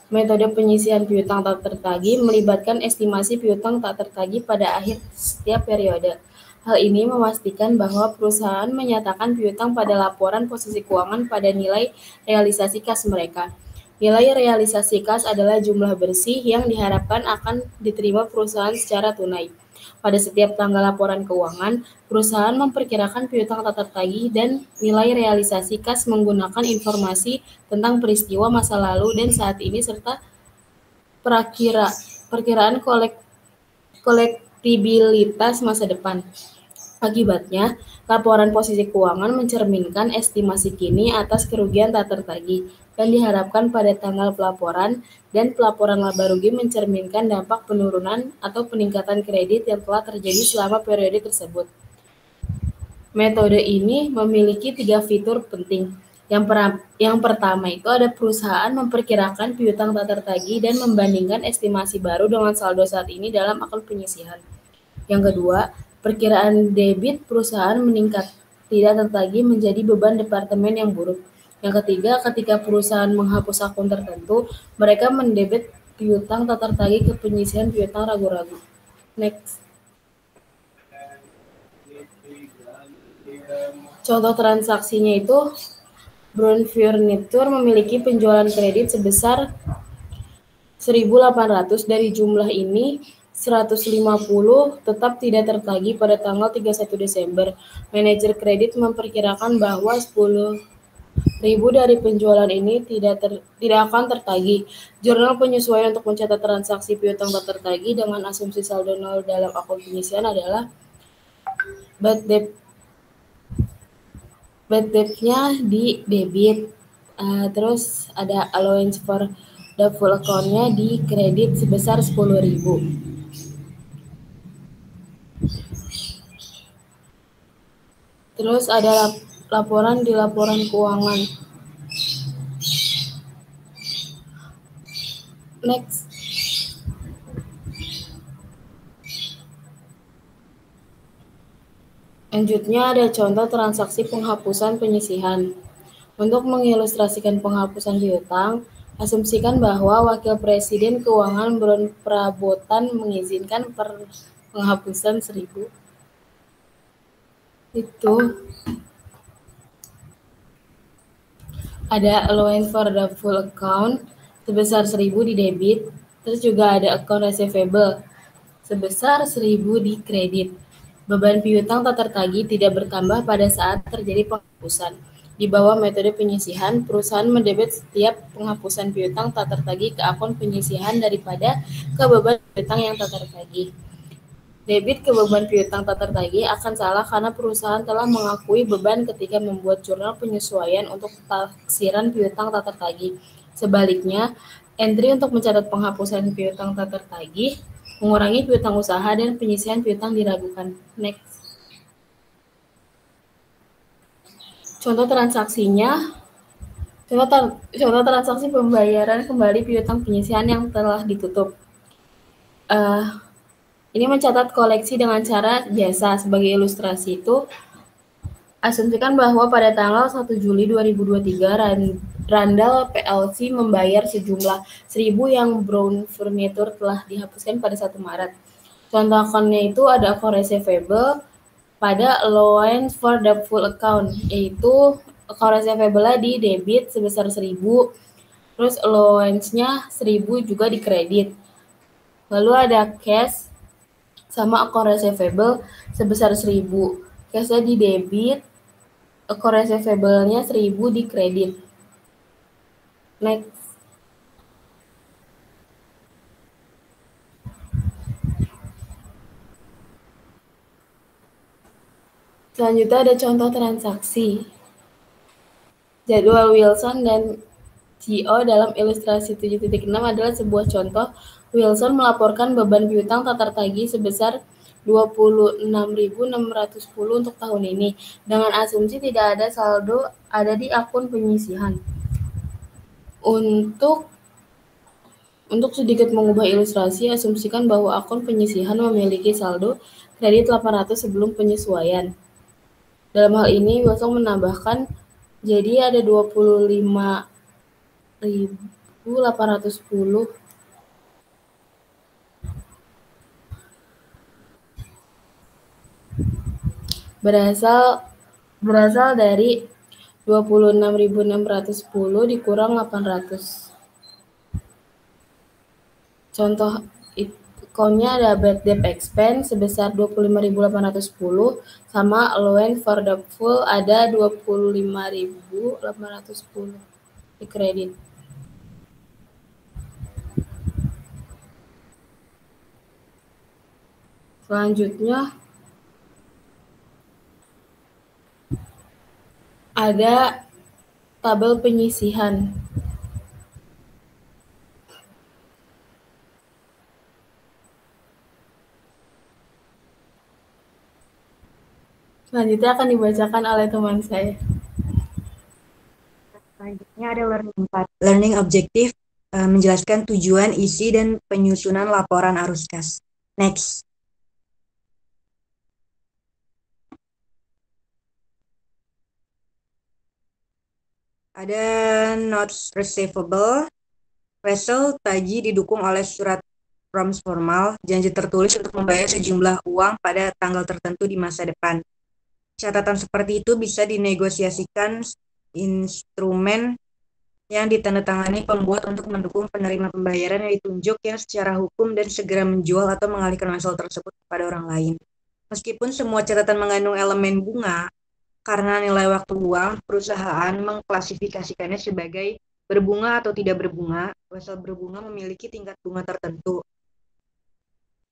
Metode penyisihan piutang tak tertagih melibatkan estimasi piutang tak tertagih pada akhir setiap periode. Hal ini memastikan bahwa perusahaan menyatakan piutang pada laporan posisi keuangan pada nilai realisasi kas mereka. Nilai realisasi kas adalah jumlah bersih yang diharapkan akan diterima perusahaan secara tunai. Pada setiap tanggal laporan keuangan, perusahaan memperkirakan piutang tak tertagih dan nilai realisasi kas menggunakan informasi tentang peristiwa masa lalu dan saat ini serta perkiraan kolektibilitas masa depan. Akibatnya, laporan posisi keuangan mencerminkan estimasi kini atas kerugian tak tertagih dan diharapkan pada tanggal pelaporan, dan pelaporan laba rugi mencerminkan dampak penurunan atau peningkatan kredit yang telah terjadi selama periode tersebut. Metode ini memiliki 3 fitur penting. Yang pertama itu ada perusahaan memperkirakan piutang tak tertagih dan membandingkan estimasi baru dengan saldo saat ini dalam akun penyisihan. Yang kedua, perkiraan debit perusahaan meningkat, tidak tertagih menjadi beban departemen yang buruk. Yang ketiga, ketika perusahaan menghapus akun tertentu, mereka mendebit piutang tak tertagih ke penyisihan piutang ragu-ragu. Next. Contoh transaksinya itu, Brown Furniture memiliki penjualan kredit sebesar 1.800. Dari jumlah ini, 150 tetap tidak tertagih pada tanggal 31 Desember. Manajer kredit memperkirakan bahwa 10.000 dari penjualan ini tidak akan tertagih. Jurnal penyesuaian untuk mencatat transaksi piutang tak tertagih dengan asumsi saldo nol dalam akun penyisihan adalah bad debt-nya di debit. Terus ada allowance for doubtful account-nya di kredit sebesar 10.000. Terus ada laporan di laporan keuangan. Next. Selanjutnya ada contoh transaksi penghapusan penyisihan. Untuk mengilustrasikan penghapusan piutang, asumsikan bahwa Wakil Presiden Keuangan Brown Prabotan mengizinkan penghapusan 1.000. Itu ada allowance for doubtful account sebesar 1.000 di debit, terus juga ada account receivable sebesar 1.000 di kredit. Beban piutang tak tertagih tidak bertambah pada saat terjadi penghapusan. Di bawah metode penyisihan, perusahaan mendebit setiap penghapusan piutang tak tertagih ke akun penyisihan daripada ke beban piutang yang tak tertagih. Debit ke beban piutang tak tertagih akan salah karena perusahaan telah mengakui beban ketika membuat jurnal penyesuaian untuk taksiran piutang tak tertagih. Sebaliknya, entry untuk mencatat penghapusan piutang tak tertagih mengurangi piutang usaha dan penyisihan piutang diragukan. Next. Contoh transaksinya, contoh transaksi pembayaran kembali piutang penyisihan yang telah ditutup. Ini mencatat koleksi dengan cara biasa. Sebagai ilustrasi itu, asumsikan bahwa pada tanggal 1 Juli 2023, Randall PLC membayar sejumlah 1.000 yang Brown Furniture telah dihapuskan pada 1 Maret. Contoh akunnya itu ada account receivable pada allowance for doubtful account, yaitu account receivable di debit sebesar 1.000, terus allowance-nya 1.000 juga di kredit. Lalu ada cash sama account receivable sebesar 1.000. Cash-nya di debit, account receivable-nya 1.000 di kredit. Next. Selanjutnya ada contoh transaksi. Jadwal Wilson dan GO dalam ilustrasi 7.6 adalah sebuah contoh. Wilson melaporkan beban piutang tak tertagih sebesar 26.610 untuk tahun ini, dengan asumsi tidak ada saldo ada di akun penyisihan. Untuk sedikit mengubah ilustrasi, asumsikan bahwa akun penyisihan memiliki saldo kredit 800 sebelum penyesuaian. Dalam hal ini, Wilson menambahkan, jadi ada 25.810 berasal dari 26.610 dikurang 800. Contoh akunnya ada bad debt expense sebesar 25.810 sama allowance for doubtful ada 25.810 di kredit. Selanjutnya ada tabel penyisihan. Selanjutnya akan dibacakan oleh teman saya. Selanjutnya ada learning part. Learning objektif menjelaskan tujuan, isi, dan penyusunan laporan arus kas. Next. Ada notes receivable. Vessel tagih didukung oleh surat promise formal, janji tertulis untuk membayar sejumlah uang pada tanggal tertentu di masa depan. Catatan seperti itu bisa dinegosiasikan instrumen yang ditandatangani pembuat untuk mendukung penerima pembayaran yang ditunjuk yang secara hukum dan segera menjual atau mengalihkan vessel tersebut kepada orang lain. Meskipun semua catatan mengandung elemen bunga, karena nilai waktu uang, perusahaan mengklasifikasikannya sebagai berbunga atau tidak berbunga. Vessel berbunga memiliki tingkat bunga tertentu.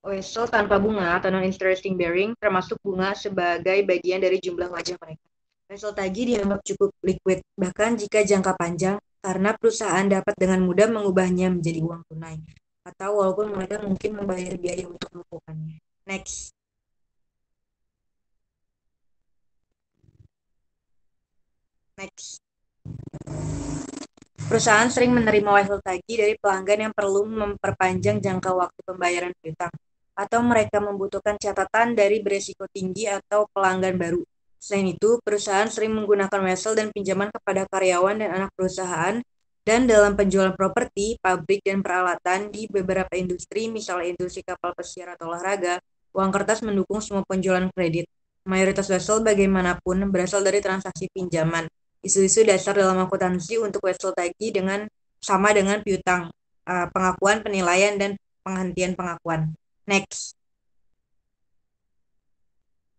Vessel tanpa bunga atau non-interesting bearing termasuk bunga sebagai bagian dari jumlah wajah mereka. Vessel tagih dianggap cukup liquid, bahkan jika jangka panjang, karena perusahaan dapat dengan mudah mengubahnya menjadi uang tunai, atau walaupun mereka mungkin membayar biaya untuk melakukannya. Next. Perusahaan sering menerima wesel tagih dari pelanggan yang perlu memperpanjang jangka waktu pembayaran piutang, atau mereka membutuhkan catatan dari beresiko tinggi atau pelanggan baru. Selain itu, perusahaan sering menggunakan wesel dan pinjaman kepada karyawan dan anak perusahaan, dan dalam penjualan properti, pabrik, dan peralatan di beberapa industri, misalnya industri kapal pesiar atau olahraga, uang kertas mendukung semua penjualan kredit. Mayoritas wesel bagaimanapun berasal dari transaksi pinjaman. Isu-isu dasar dalam akuntansi untuk wesel tagih sama dengan piutang, pengakuan, penilaian, dan penghentian pengakuan. Next.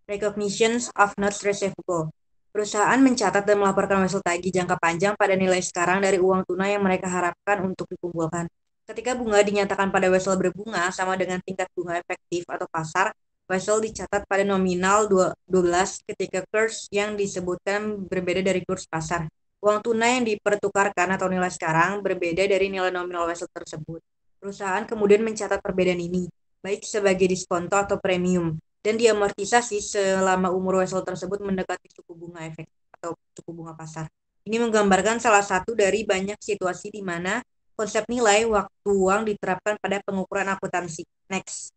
Recognitions of notes receivable. Perusahaan mencatat dan melaporkan wesel tagih jangka panjang pada nilai sekarang dari uang tunai yang mereka harapkan untuk dikumpulkan. Ketika bunga dinyatakan pada wesel berbunga sama dengan tingkat bunga efektif atau pasar, wesel dicatat pada nominal 12 ketika kurs yang disebutkan berbeda dari kurs pasar. Uang tunai yang dipertukarkan atau nilai sekarang berbeda dari nilai nominal wesel tersebut. Perusahaan kemudian mencatat perbedaan ini, baik sebagai diskonto atau premium, dan diamortisasi selama umur wesel tersebut mendekati suku bunga efektif atau suku bunga pasar. Ini menggambarkan salah satu dari banyak situasi di mana konsep nilai waktu uang diterapkan pada pengukuran akuntansi. Next.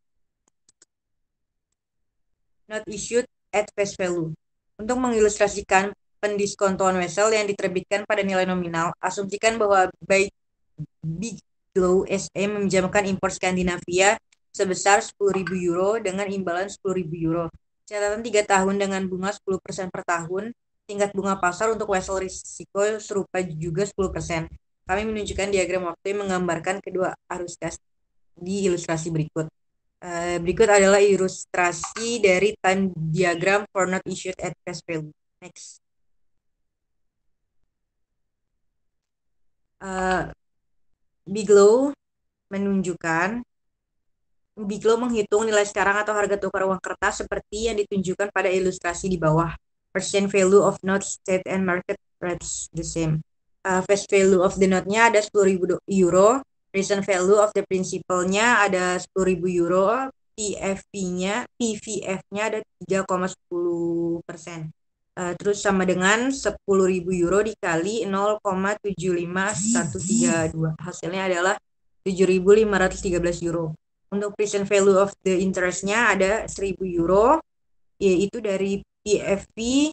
Not issued at face value. Untuk mengilustrasikan pendiskontoan wesel yang diterbitkan pada nilai nominal, asumsikan bahwa Bigelow SE meminjamkan impor Skandinavia sebesar 10.000 euro dengan imbalan 10.000 euro. Catatan 3 tahun dengan bunga 10% per tahun. Tingkat bunga pasar untuk wesel risiko serupa juga 10%. Kami menunjukkan diagram waktu yang menggambarkan kedua arus kas di ilustrasi berikut. Berikut adalah ilustrasi dari time diagram for not issued at face value. Next. Bigelow menunjukkan Biglow menghitung nilai sekarang atau harga tukar uang kertas seperti yang ditunjukkan pada ilustrasi di bawah. Percent value of notes, state and market rates the same. Face value of the note-nya ada 10.000 euro, present value of the principal-nya ada 10.000 euro, PVF-nya ada 3,10%. Terus sama dengan 10.000 euro dikali 0,75132. Hasilnya adalah 7.513 euro. Untuk present value of the interest-nya ada 1.000 euro, yaitu dari PFP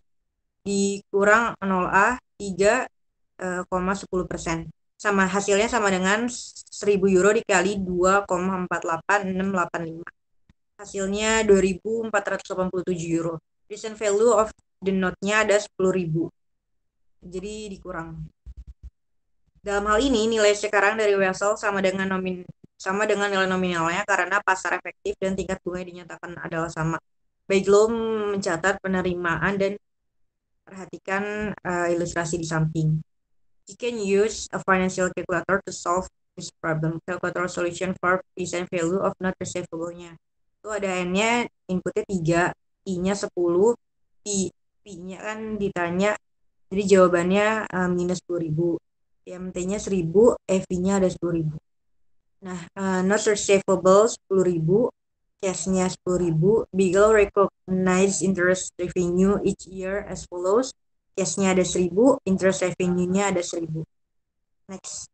dikurang 0A 3,10%. Sama hasilnya sama dengan 1.000 euro dikali 2,48685. Hasilnya 2.487 euro. Present value of the note-nya ada 10.000. Jadi dikurang. Dalam hal ini nilai sekarang dari Wesel sama dengan nilai nominalnya karena pasar efektif dan tingkat bunga yang dinyatakan adalah sama. Biglow mencatat penerimaan dan perhatikan ilustrasi di samping. You can use a financial calculator to solve this problem. Calculator solution for present value of note receivable-nya. Itu ada N-nya, inputnya 3, I-nya 10, P-nya kan ditanya, jadi jawabannya minus 10.000. MT-nya 1.000, FI-nya ada 10.000. Nah, notes receivable 10.000, cash-nya 10.000. Biglow recognize interest revenue each year as follows. Cash-nya ada 1.000, interest revenue-nya ada 1.000. Next.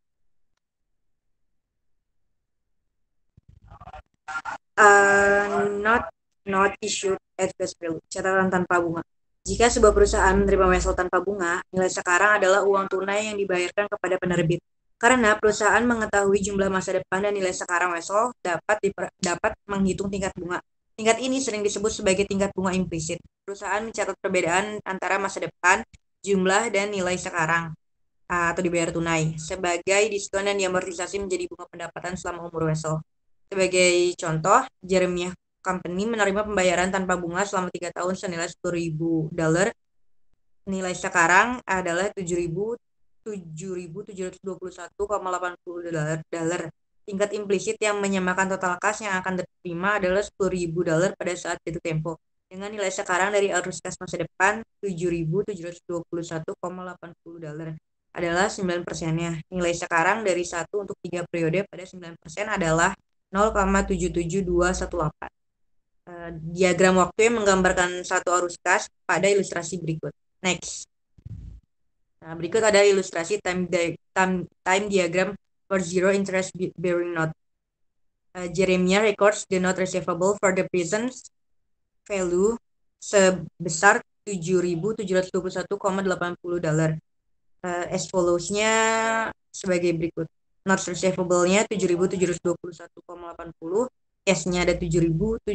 Not issued at face value. Catatan tanpa bunga. Jika sebuah perusahaan menerima Wesel tanpa bunga, nilai sekarang adalah uang tunai yang dibayarkan kepada penerbit. Karena perusahaan mengetahui jumlah masa depan dan nilai sekarang Wesel dapat menghitung tingkat bunga. Tingkat ini sering disebut sebagai tingkat bunga implisit. Perusahaan mencatat perbedaan antara masa depan, jumlah, dan nilai sekarang atau dibayar tunai sebagai diskon dan diamortisasi menjadi bunga pendapatan selama umur Wesel. Sebagai contoh, Jeremiah Company menerima pembayaran tanpa bunga selama 3 tahun senilai $10.000. Nilai sekarang adalah $7.721,80. Tingkat implisit yang menyamakan total kas yang akan diterima adalah $10.000 pada saat jatuh tempo. Dengan nilai sekarang dari arus kas masa depan $7.721,80 adalah 9%-nya. Nilai sekarang dari 1 untuk 3 periode pada 9% adalah 0,77218. Diagram waktu yang menggambarkan satu arus kas pada ilustrasi berikut. Next. Nah, berikut ada ilustrasi time diagram for zero interest bearing note. Jeremiah records the note receivable for the present value sebesar $7.721,80. As follows-nya sebagai berikut. Notes receivable-nya $7.721,80. Cash-nya ada $7.721,80.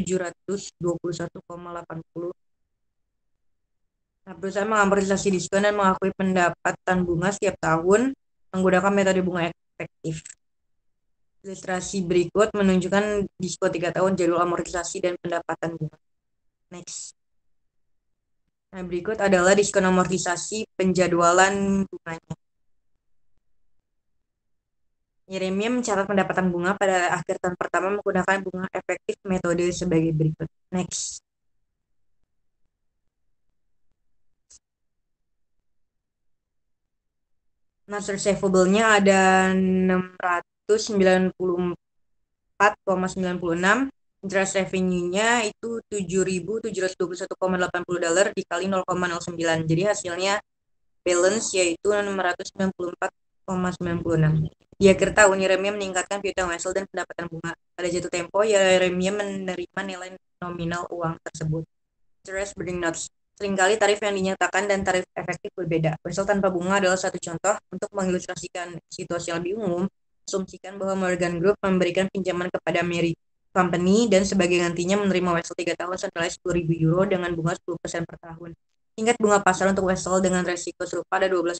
Nah, perusahaan mengamortisasi diskon dan mengakui pendapatan bunga setiap tahun menggunakan metode bunga efektif. Ilustrasi berikut menunjukkan diskon 3 tahun, jadwal amortisasi, dan pendapatan bunga. Next. Nah, berikut adalah diskon amortisasi penjadwalan bunganya. Jeremiah mencatat pendapatan bunga pada akhir tahun pertama menggunakan bunga efektif metode sebagai berikut. Next. Notes receivable-nya ada 694,96. Interest revenue-nya itu $7.721,80 dikali 0,09. Jadi hasilnya balance yaitu 694,96. Di akhir tahun, Jeremiah meningkatkan piutang Wesel dan pendapatan bunga. Pada jatuh tempo, Jeremiah menerima nilai nominal uang tersebut. Interest bearing notes. Seringkali tarif yang dinyatakan dan tarif efektif berbeda. Wesel tanpa bunga adalah satu contoh. Untuk mengilustrasikan situasi yang lebih umum, asumsikan bahwa Morgan Group memberikan pinjaman kepada Mary Company dan sebagai gantinya menerima Wesel 3 tahun senilai 10.000 euro dengan bunga 10% per tahun. Tingkat bunga pasar untuk Wesel dengan resiko serupa ada 12%.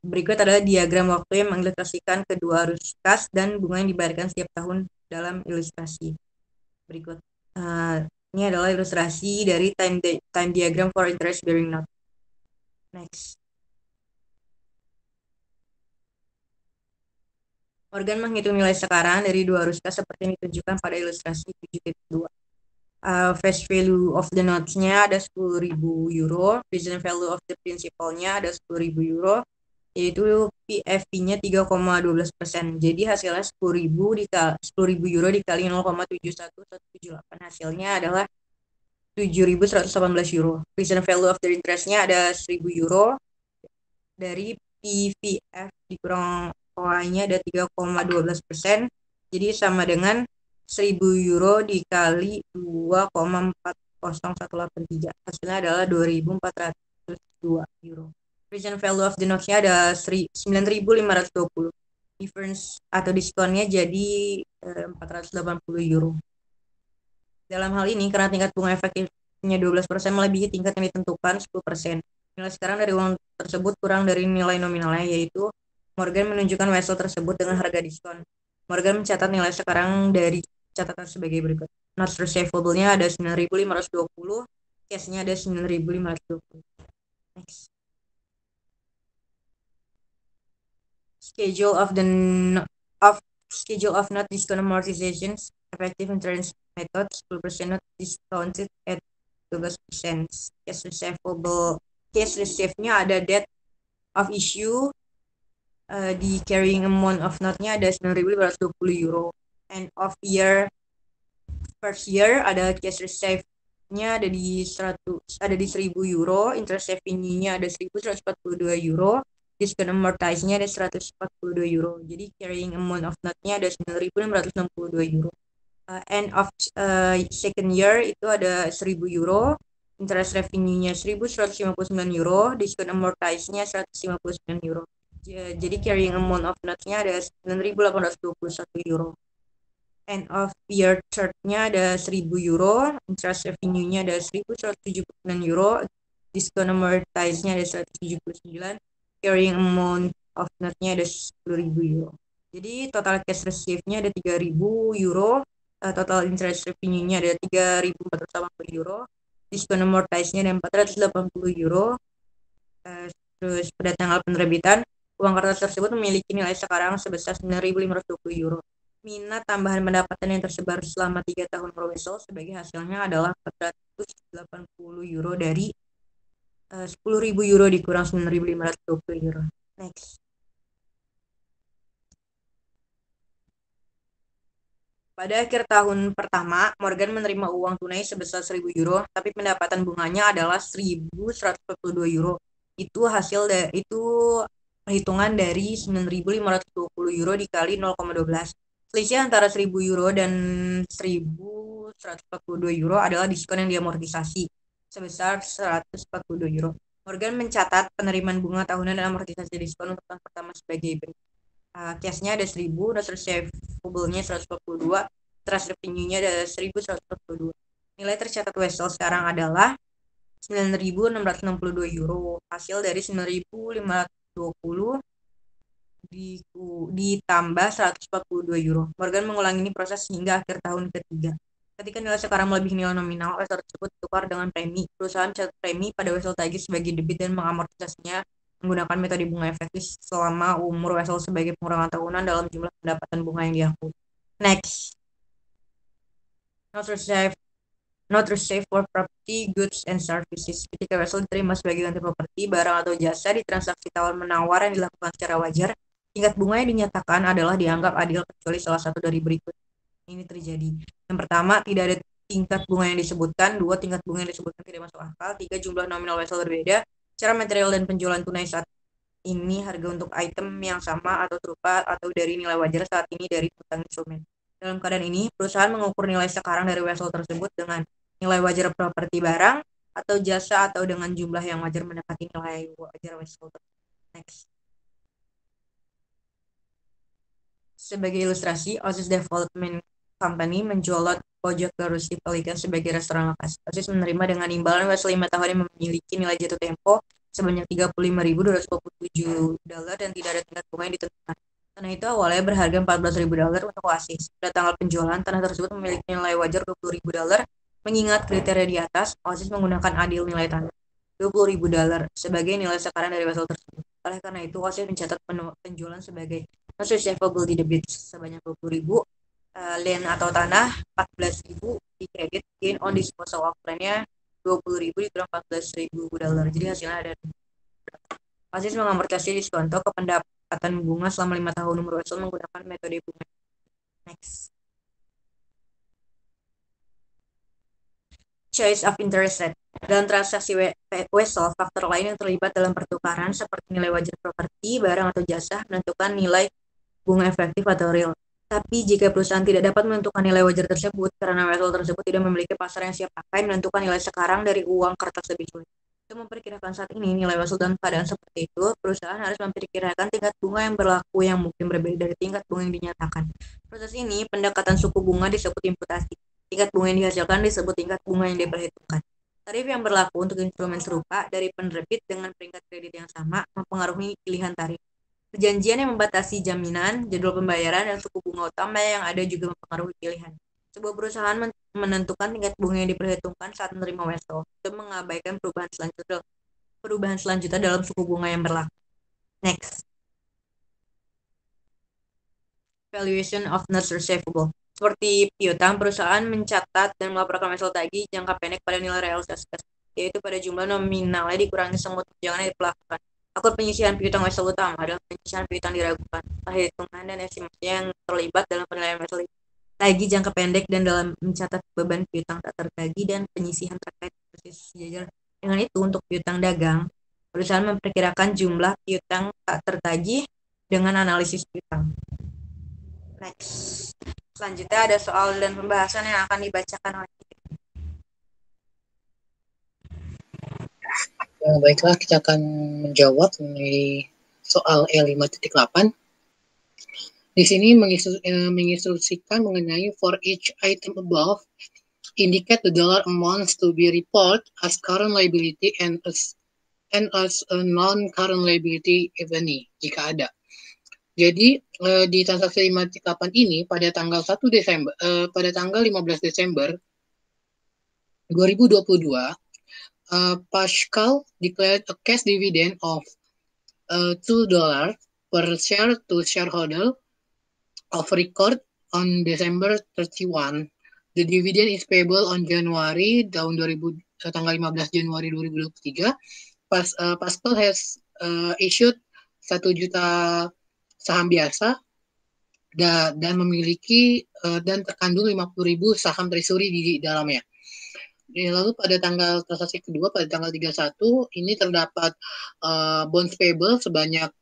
Berikut adalah diagram waktu yang mengilustrasikan kedua arus kas dan bunga yang dibayarkan setiap tahun dalam ilustrasi berikut. Ini adalah ilustrasi dari time diagram for interest bearing note. Next. Morgan menghitung nilai sekarang dari dua ruska seperti yang ditunjukkan pada ilustrasi 7.2. Face value of the notes-nya ada 10.000 euro, present value of the principal-nya ada 10.000 euro, yaitu PFP-nya 3,12%. Jadi hasilnya 10.000 euro dikali 0,71178. Hasilnya adalah 7.118 euro. Present value of the interest-nya ada 1.000 euro. Dari PVF dikurang OI-nya ada 3,12%. Jadi sama dengan 1.000 euro dikali 2,40183. Hasilnya adalah 2.402 euro. Present value of the notes-nya ada 9.520. Difference atau diskonnya jadi 480 euro. Dalam hal ini, karena tingkat bunga efektifnya 12% melebihi tingkat yang ditentukan 10%. Nilai sekarang dari uang tersebut kurang dari nilai nominalnya, yaitu Morgan menunjukkan wesel tersebut dengan harga diskon. Morgan mencatat nilai sekarang dari catatan sebagai berikut. Notes receivable-nya ada 9.520, cash-nya ada 9.520. Next. Schedule of note discount amortizations, effective interest method, 10% note discounted at 12%. Cash received-nya ada date of issue, di carrying amount of note-nya ada 9.520 euro. End of year, first year ada cash receive-nya ada di 1.000 euro, interest revenue-nya ada 1.142 euro, discount amortize-nya ada 142 euro. Jadi carrying amount of note-nya ada 9.562 euro. End of second year itu ada 1.000 euro, interest revenue-nya 1.159 euro, discount amortize-nya 159 euro. Jadi carrying amount of notes-nya ada 9.821 euro. End of year third-nya ada 1.000 euro, interest revenue-nya ada 1.179 euro, discount amortize-nya ada 179, carrying amount of note-nya ada 10.000 euro. Jadi total cash receive-nya ada 3.000 euro, total interest revenue-nya ada 3.480 euro, discount amortize-nya ada 480 euro. Terus pada tanggal penerbitan, uang kertas tersebut memiliki nilai sekarang sebesar 9.520 euro. Minat tambahan pendapatan yang tersebar selama 3 tahun per wesel sebagai hasilnya adalah 480 euro dari 10.000 euro dikurang 9.520 euro. Next. Pada akhir tahun pertama, Morgan menerima uang tunai sebesar 1.000 euro, tapi pendapatan bunganya adalah 1.142 euro. Itu perhitungan dari 9.520 euro dikali 0,12. Selisih antara 1.000 euro dan 1.142 euro adalah diskon yang diamortisasi sebesar 142 euro. Morgan mencatat penerimaan bunga tahunan dan amortisasi diskon untuk tahun pertama sebagai berikut. Cash-nya ada 1.000, notes receivable-nya 142, trust revenue-nya ada 1.142. Nilai tercatat wesel sekarang adalah 9.662 euro. Hasil dari 9.520 ditambah 142 euro. Morgan mengulangi ini proses hingga akhir tahun ketiga. Ketika nilai sekarang melebihi nilai nominal, wesel tersebut ditukar dengan premi. Perusahaan mencatat premi pada wesel tagih sebagai debit dan mengamortisasinya menggunakan metode bunga efektif selama umur wesel sebagai pengurangan tahunan dalam jumlah pendapatan bunga yang diakui. Next. Not received for property, goods, and services. Ketika wesel diterima sebagai ganti properti, barang atau jasa di transaksi tawar-menawar yang dilakukan secara wajar, tingkat bunga yang dinyatakan adalah dianggap adil kecuali salah satu dari berikut ini terjadi. Yang pertama, tidak ada tingkat bunga yang disebutkan. 2, tingkat bunga yang disebutkan tidak masuk akal. 3, jumlah nominal wesel berbeda. Cara material dan penjualan tunai saat ini harga untuk item yang sama atau serupa atau dari nilai wajar saat ini dari hutang instrumen. Dalam keadaan ini, perusahaan mengukur nilai sekarang dari wesel tersebut dengan nilai wajar properti barang atau jasa atau dengan jumlah yang wajar mendekati nilai wajar wesel tersebut. Next. Sebagai ilustrasi, Oasis Development Company menjual lot pojok Garussi Pelikan sebagai restoran lokasi. Oasis menerima dengan imbalan wesel 5 tahun yang memiliki nilai jatuh tempo sebanyak $35.227 dan tidak ada tingkat bunga yang ditentukan. Tanah itu awalnya berharga $14.000 untuk Oasis. Pada tanggal penjualan, tanah tersebut memiliki nilai wajar $20.000. Mengingat kriteria di atas, Oasis menggunakan adil nilai tanah $20.000 sebagai nilai sekarang dari wesel tersebut. Oleh karena itu, Oasis mencatat penjualan sebagai Notes receivable di debit sebanyak 20.000, land atau tanah 14.000, di kredit gain on disposal of land-nya 20.000 dikurang 14.000 dolar. Jadi hasilnya ada. Basis mengamortisasi diskonto ke pendapatan bunga selama 5 tahun. Nomor Wessel menggunakan metode bunga. Next. Choice of interest rate. Dalam transaksi Wessel, faktor lain yang terlibat dalam pertukaran seperti nilai wajar properti, barang atau jasa menentukan nilai bunga efektif atau real. Tapi jika perusahaan tidak dapat menentukan nilai wajar tersebut karena Wessel tersebut tidak memiliki pasar yang siap pakai, menentukan nilai sekarang dari uang kertas lebih sulit. Untuk memperkirakan saat ini nilai Wessel dalam keadaan seperti itu, perusahaan harus memperkirakan tingkat bunga yang berlaku yang mungkin berbeda dari tingkat bunga yang dinyatakan. Proses ini, pendekatan suku bunga disebut imputasi. Tingkat bunga yang dihasilkan disebut tingkat bunga yang diperhitungkan. Tarif yang berlaku untuk instrumen serupa dari penerbit dengan peringkat kredit yang sama mempengaruhi pilihan tarif. Perjanjian yang membatasi jaminan, jadwal pembayaran, dan suku bunga utama yang ada juga mempengaruhi pilihan. Sebuah perusahaan menentukan tingkat bunga yang diperhitungkan saat menerima Wessel untuk mengabaikan perubahan selanjutnya dalam suku bunga yang berlaku. Next. Valuation of notes receivable. Seperti piutang, perusahaan mencatat dan melaporkan Wessel tagih jangka pendek pada nilai realitas, yaitu pada jumlah nominalnya dikurangi semua tunjangan yang diperlakukan. Akun penyisihan piutang Wessel utama adalah penyisihan piutang diragukan, perhitungan dan estimasi yang terlibat dalam penilaian Wessel tagih jangka pendek dan dalam mencatat beban piutang tak tertagih dan penyisihan terkait proses sejajar dengan itu. Untuk piutang dagang, perusahaan memperkirakan jumlah piutang tak tertagih dengan analisis piutang. Next. Selanjutnya ada soal dan pembahasan yang akan dibacakan oleh kita. Baiklah, kita akan menjawab mengenai soal E5.8. Di sini menginstruksikan mengenai for each item above, indicate the dollar amounts to be reported as current liability and as a non-current liability if any, jika ada. Jadi di transaksi 5.8 ini pada tanggal 1 Desember pada tanggal 15 Desember 2022 Pascal declared a cash dividend of $2 per share to shareholder of record on December 31. The dividend is payable on January tanggal 15 Januari 2023. Pascal has issued 1 juta saham biasa dan memiliki dan terkandung 50.000 saham treasury di dalamnya. Lalu pada tanggal transaksi kedua pada tanggal 31 ini terdapat bonds payable sebanyak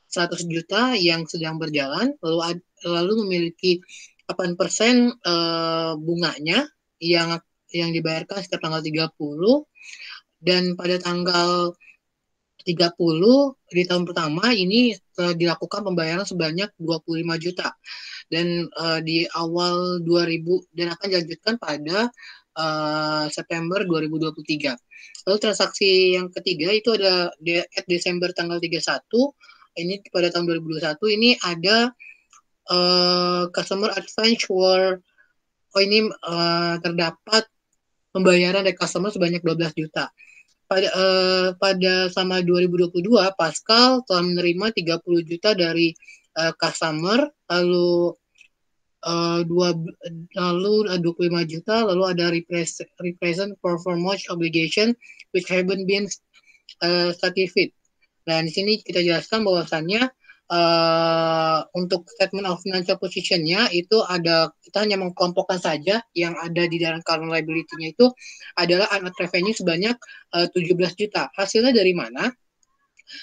100 juta yang sedang berjalan, lalu memiliki 8% bunganya yang dibayarkan setiap tanggal 30, dan pada tanggal 30 di tahun pertama ini dilakukan pembayaran sebanyak 25 juta dan di awal 2000 dan akan dilanjutkan pada September 2023. Lalu transaksi yang ketiga itu ada at Desember tanggal 31, ini pada tahun 2021 ini ada customer advance for terdapat pembayaran dari customer sebanyak 12 juta. Pada sama 2022 Pascal telah menerima 30 juta dari customer, lalu 25 juta, lalu ada represent performance obligation which haven't been certified. Dan di sini kita jelaskan bahwasannya untuk statement of financial position-nya itu ada, kita hanya mengkelompokkan saja yang ada di dalam current liability-nya itu adalah unearned revenue sebanyak 17 juta. Hasilnya dari mana?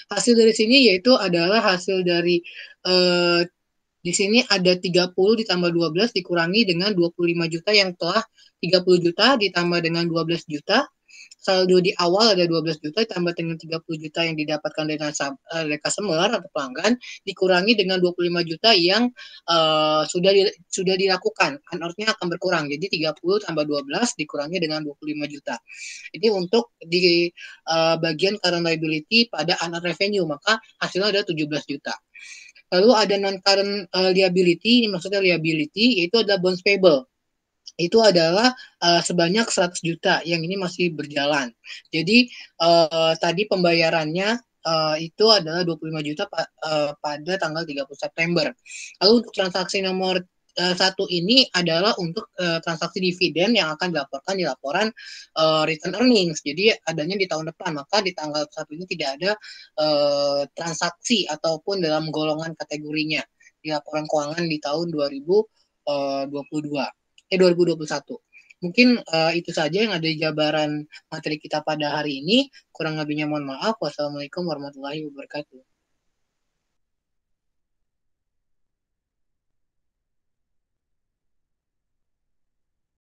Hasil dari sini yaitu adalah hasil dari di sini ada 30 ditambah 12 dikurangi dengan 25 juta yang telah 30 juta ditambah dengan 12 juta. Saldo di awal ada 12 juta ditambah dengan 30 juta yang didapatkan dari customer atau pelanggan dikurangi dengan 25 juta yang sudah dilakukan. Unearned-nya akan berkurang. Jadi 30 tambah 12 dikurangi dengan 25 juta. Ini untuk di bagian current liability pada unearned revenue, maka hasilnya ada 17 juta. Lalu ada non-current liability, ini maksudnya liability, yaitu ada bonds payable. Itu adalah sebanyak 100 juta yang ini masih berjalan. Jadi tadi pembayarannya itu adalah 25 juta pada tanggal 30 September. Lalu untuk transaksi nomor satu ini adalah untuk transaksi dividen yang akan dilaporkan di laporan return earnings. Jadi adanya di tahun depan, maka di tanggal 1 ini tidak ada transaksi ataupun dalam golongan kategorinya di laporan keuangan di tahun 2021. Mungkin itu saja yang ada di jabaran materi kita pada hari ini. Kurang lebihnya mohon maaf. Wassalamualaikum warahmatullahi wabarakatuh.